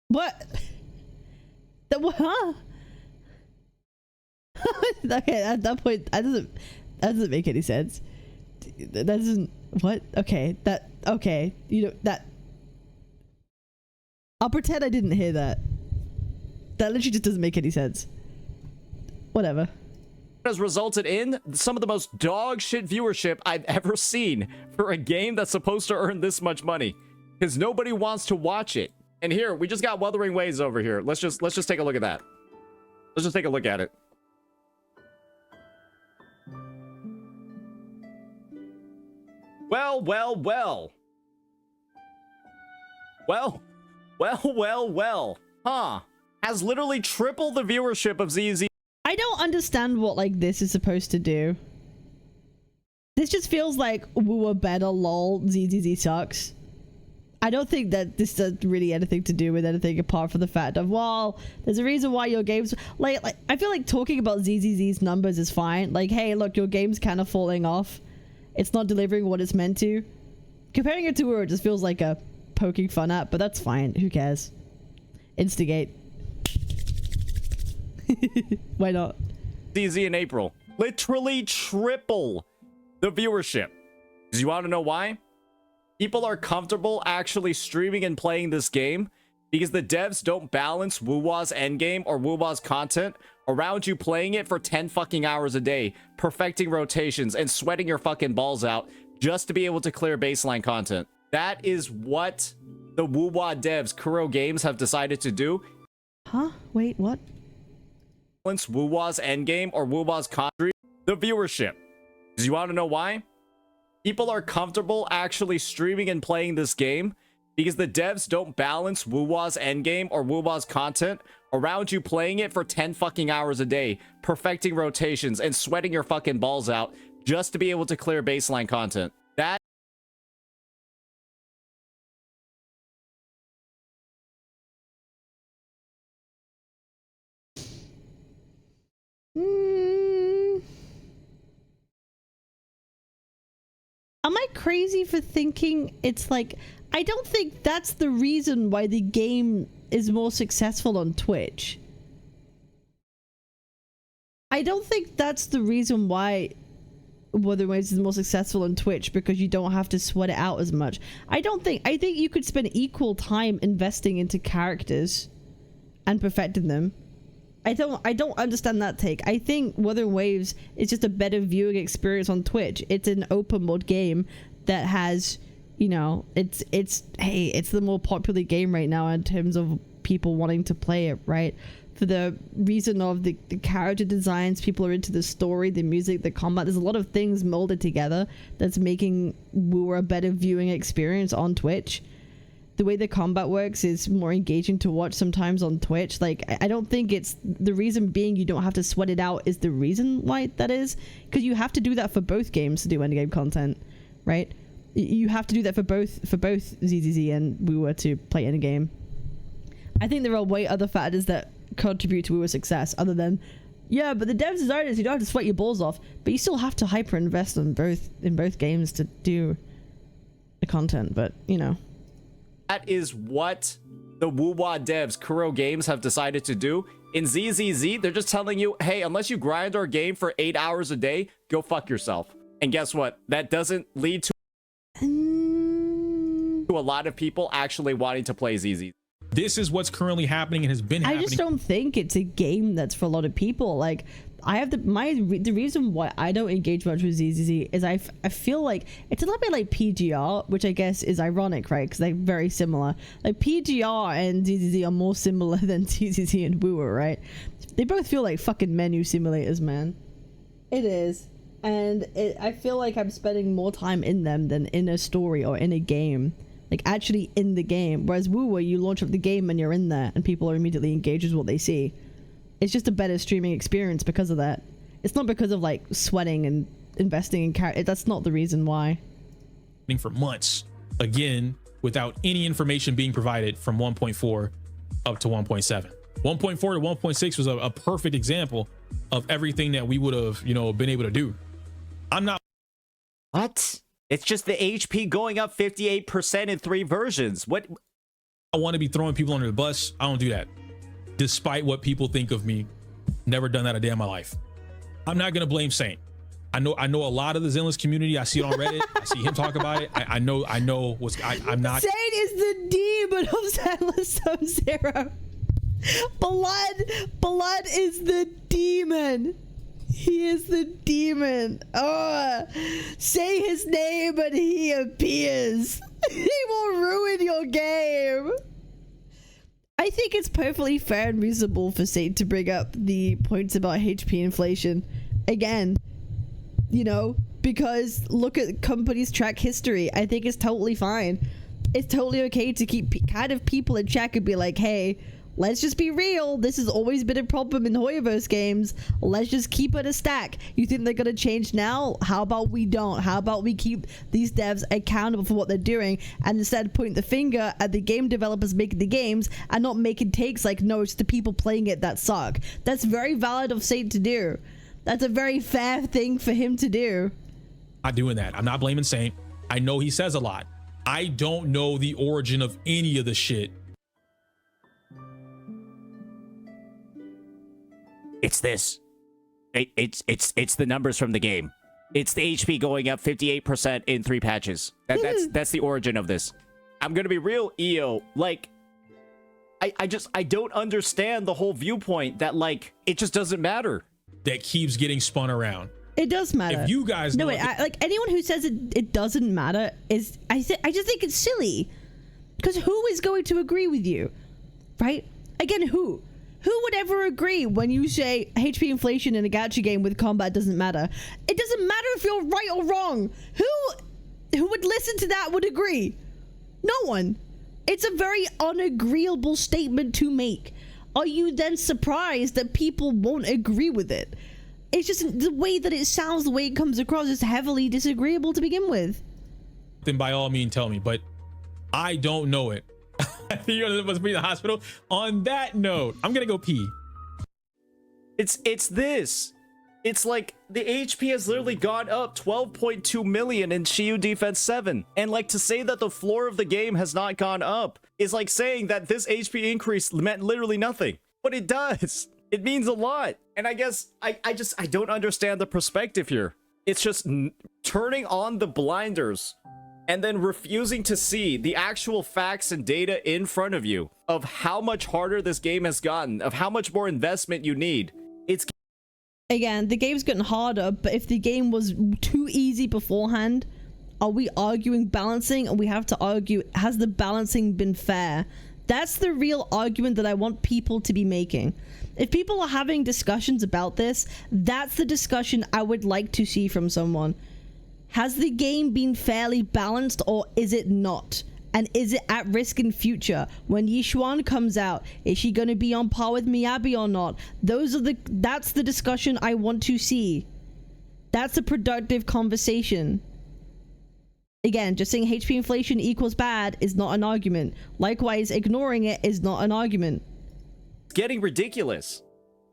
What? Huh? Okay, at that point, that doesn't make any sense. That doesn't... What? Okay, okay, you know, that... I'll pretend I didn't hear that. That literally just doesn't make any sense. Whatever. Has resulted in some of the most dog shit viewership I've ever seen for a game that's supposed to earn this much money, because nobody wants to watch it. And here we just got Wuthering Waves over here. Let's just take a look at that. Let's just take a look at it. Well, huh? Has literally tripled the viewership of ZZ. I don't understand what like this is supposed to do. This just feels like we were better, lol, ZZZ sucks. I don't think that this has really anything to do with anything apart from the fact of, well, there's a reason why your games like I feel like talking about ZZZ's numbers is fine. Like, hey, look, your game's kind of falling off. It's not delivering what it's meant to. Comparing it to her just feels like a poking fun at, but that's fine. Who cares? Instigate. Why not? ZZ in April. Literally triple the viewership. Do you want to know why? People are comfortable actually streaming and playing this game because the devs don't balance Wuwa's endgame or Wuwa's content around you playing it for 10 fucking hours a day, perfecting rotations and sweating your fucking balls out just to be able to clear baseline content. That is what the Wuwa devs, Kuro Games, have decided to do. Huh? Wait, what? Wuwa's endgame or Wuwa's content, the viewership. Do you want to know why? People are comfortable actually streaming and playing this game because the devs don't balance Wuwa's endgame or Wuwa's content around you playing it for 10 fucking hours a day, perfecting rotations and sweating your fucking balls out just to be able to clear baseline content. That Am I crazy for thinking it's like... I don't think that's the reason why the game is more successful on Twitch. I don't think that's the reason why Wuthering Waves is more successful on Twitch because you don't have to sweat it out as much. I think you could spend equal time investing into characters and perfecting them. I don't understand that take. I think Wuthering Waves is just a better viewing experience on Twitch. It's an open world game that has, you know, it's the more popular game right now in terms of people wanting to play it, right? For the reason of the character designs, people are into the story, the music, the combat. There's a lot of things molded together that's making Wooer a better viewing experience on Twitch. The way the combat works is more engaging to watch sometimes on Twitch. Like, I don't think it's the reason being you don't have to sweat it out is the reason why that is, because you have to do that for both games to do endgame content, right? You have to do that for both ZZZ and Wooer to play endgame. I think there are way other factors that contribute to Wooer's success other than, yeah, but the devs designed it so you don't have to sweat your balls off, but you still have to hyper invest in both games to do the content. But you know, that is what the Woowa devs, Kuro Games, have decided to do. In ZZZ, they're just telling you, hey, unless you grind our game for 8 hours a day, go fuck yourself. And guess what? That doesn't lead to a lot of people actually wanting to play ZZZ. This is what's currently happening and has been happening. I just don't think it's a game that's for a lot of people. Like, I have the reason why I don't engage much with ZZZ is I feel like it's a little bit like PGR, which I guess is ironic, right? Because they're very similar. Like, PGR and ZZZ are more similar than ZZZ and Wooer, right? They both feel like fucking menu simulators, man. It is. And I feel like I'm spending more time in them than in a story or in a game. Like, actually in the game. Whereas Wooer, you launch up the game and you're in there and people are immediately engaged with what they see. It's just a better streaming experience because of that. It's not because of like sweating and investing in character. That's not the reason why. For months, again, without any information being provided from 1.4 up to 1.7. 1.4 to 1.6 was a perfect example of everything that we would have, you know, been able to do. I'm not. What? It's just the HP going up 58% in 3 versions. What? I want to be throwing people under the bus. I don't do that. Despite what people think of me, never done that a day in my life. I'm not gonna blame Saint. I know a lot of the Zenless community. I see it on Reddit. I see him talk about it. I know what's. I'm not. Saint is the demon of Zenless Sub-Zero. Blood is the demon. He is the demon. Oh, say his name and he appears. He will ruin your game. I think it's perfectly fair and reasonable for Saint to bring up the points about HP inflation again, you know, because look at companies' track history. I think it's totally fine. It's totally okay to keep kind of people in check and be like, hey, let's just be real. This has always been a problem in Hoyoverse games. Let's just keep it a stack. You think they're going to change now? How about we don't? How about we keep these devs accountable for what they're doing and instead point the finger at the game developers making the games and not making takes like, no, it's the people playing it that suck. That's very valid of Saint to do. That's a very fair thing for him to do. Not doing that. I'm not blaming Saint. I know he says a lot. I don't know the origin of any of the shit. It's this. It's the numbers from the game. It's the HP going up 58% in 3 patches. That's the origin of this. I'm gonna be real, Iyo. Like, I don't understand the whole viewpoint that like it just doesn't matter. That keeps getting spun around. It does matter. If you guys know, like anyone who says it doesn't matter is I just think it's silly. Because who is going to agree with you, right? Again, who? Who would ever agree when you say HP inflation in a gacha game with combat doesn't matter? It doesn't matter if you're right or wrong. Who would listen to that would agree? No one. It's a very unagreeable statement to make. Are you then surprised that people won't agree with it? It's just the way that it sounds, the way it comes across is heavily disagreeable to begin with. Then by all means tell me, but I don't know it. I think you're supposed to be in the hospital. On that note, I'm gonna go pee. It's this. It's like the HP has literally gone up 12.2 million in Shiyu Defense 7. And like to say that the floor of the game has not gone up is like saying that this HP increase meant literally nothing. But it does. It means a lot. And I guess I don't understand the perspective here. It's just turning on the blinders and then refusing to see the actual facts and data in front of you of how much harder this game has gotten, of how much more investment you need. It's Again, the game's gotten harder, but if the game was too easy beforehand, are we arguing balancing? And we have to argue, has the balancing been fair? That's the real argument that I want people to be making. If people are having discussions about this, that's the discussion I would like to see from someone. Has the game been fairly balanced, or is it not? And is it at risk in future? When Yishuan comes out, is she going to be on par with Miyabi or not? That's the discussion I want to see. That's a productive conversation. Again, just saying HP inflation equals bad is not an argument. Likewise, ignoring it is not an argument. getting ridiculous.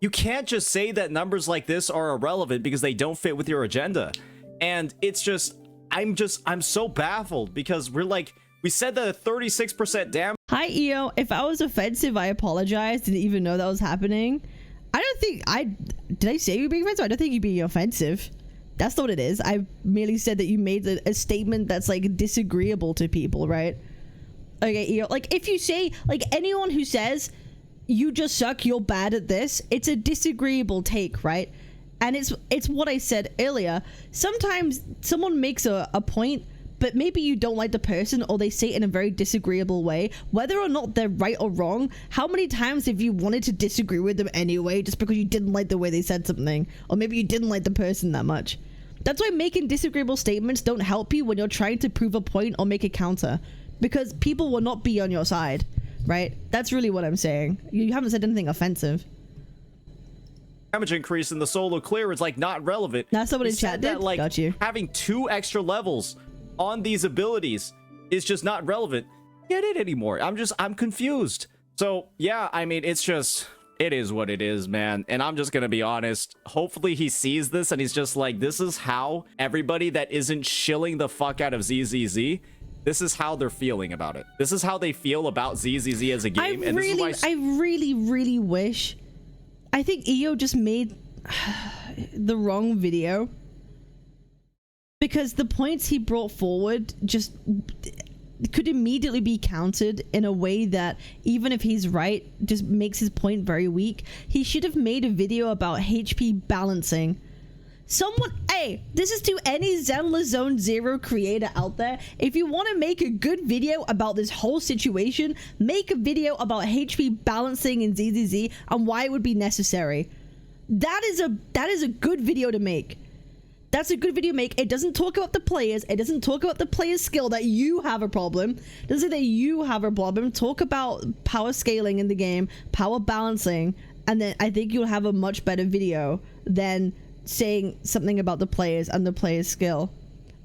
You can't just say that numbers like this are irrelevant because they don't fit with your agenda. And it's just, I'm so baffled because we said that a 36% damage. Hi, Iyo. If I was offensive, I apologize. Didn't even know that was happening. I don't think did I say you were being offensive? I don't think you're being offensive. That's not what it is. I merely said that you made a statement that's like disagreeable to people, right? Okay, Iyo. Like if you say, like anyone who says you just suck, you're bad at this, it's a disagreeable take, right? And it's what I said earlier. Sometimes someone makes a point, but maybe you don't like the person or they say it in a very disagreeable way. Whether or not they're right or wrong, how many times have you wanted to disagree with them anyway just because you didn't like the way they said something? Or maybe you didn't like the person that much. That's why making disagreeable statements don't help you when you're trying to prove a point or make a counter. Because people will not be on your side, right? That's really what I'm saying. You haven't said anything offensive. Damage increase in the solo clear is like not relevant. That's not what in chat did. That, like, got you. Having 2 extra levels on these abilities is just not relevant. Get it anymore. I'm confused. So yeah, I mean, it is what it is, man. And I'm just gonna be honest. Hopefully he sees this and he's just like, this is how everybody that isn't shilling the fuck out of ZZZ, this is how they're feeling about it. This is how they feel about ZZZ as a game. I really wish. I think Iyo just made the wrong video. Because the points he brought forward just could immediately be countered in a way that, even if he's right, just makes his point very weak. He should have made a video about HP balancing. Hey, this is to any Zenless Zone Zero creator out there. If you want to make a good video about this whole situation, make a video about HP balancing in ZZZ and why it would be necessary. That is a good video to make. That's a good video to make. It doesn't talk about the players. It doesn't talk about the player's skill that you have a problem. It doesn't say that you have a problem. Talk about power scaling in the game, power balancing, and then I think you'll have a much better video than saying something about the players and the player's skill.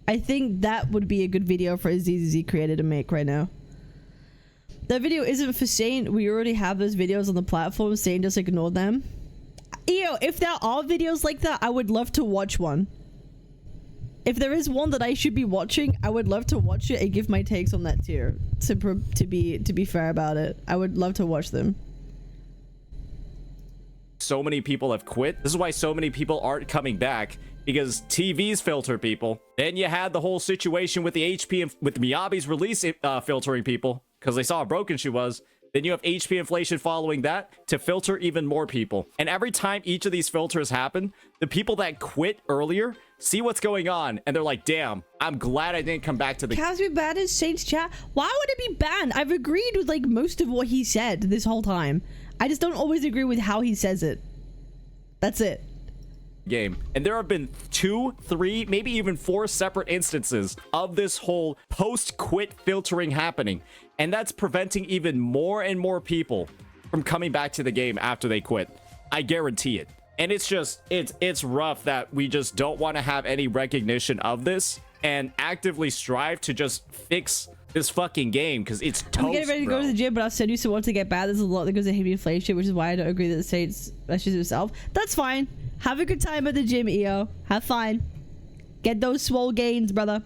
I think that would be a good video for a ZZZ creator to make right now. That video isn't for Saint. We already have those videos on the platform. Saint just ignored them. Ew, if there are videos like that, I would love to watch one. If there is one that I should be watching, I would love to watch it and give my takes on that too. To be fair about it, I would love to watch them. So many people have quit. This is why so many people aren't coming back, because TVs filter people. Then you had the whole situation with the HP and with Miyabi's release filtering people because they saw how broken she was. Then you have HP inflation following that to filter even more people. And every time each of these filters happen, the people that quit earlier see what's going on and they're like, damn, I'm glad I didn't come back to the— Has been banned in Saint's chat. Why would it be banned? I've agreed with like most of what he said this whole time. I just don't always agree with how he says it. That's it. Game. And there have been 2, 3, maybe even 4 separate instances of this whole post-quit filtering happening. And that's preventing even more and more people from coming back to the game after they quit. I guarantee it. And it's just, it's rough that we just don't want to have any recognition of this and actively strive to just fix this fucking game because it's toast, I'm getting ready to go to the gym, but I'll send you some more to get bad. There's a lot that goes to heavy inflation, which is why I don't agree that the Saints meshes himself. That's fine. Have a good time at the gym, Iyo. Have fun. Get those swole gains, brother.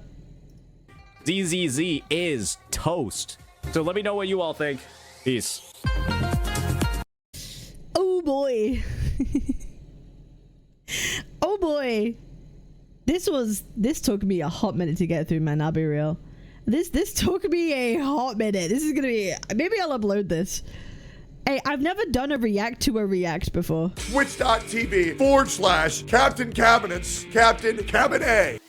ZZZ is toast. So let me know what you all think. Peace. Oh boy. Oh boy. This took me a hot minute to get through, man. I'll be real. This took me a hot minute. This is gonna be, maybe I'll upload this. Hey, I've never done a react to a react before. Twitch.tv/Captain Cabinetz, Captain Cabinetz.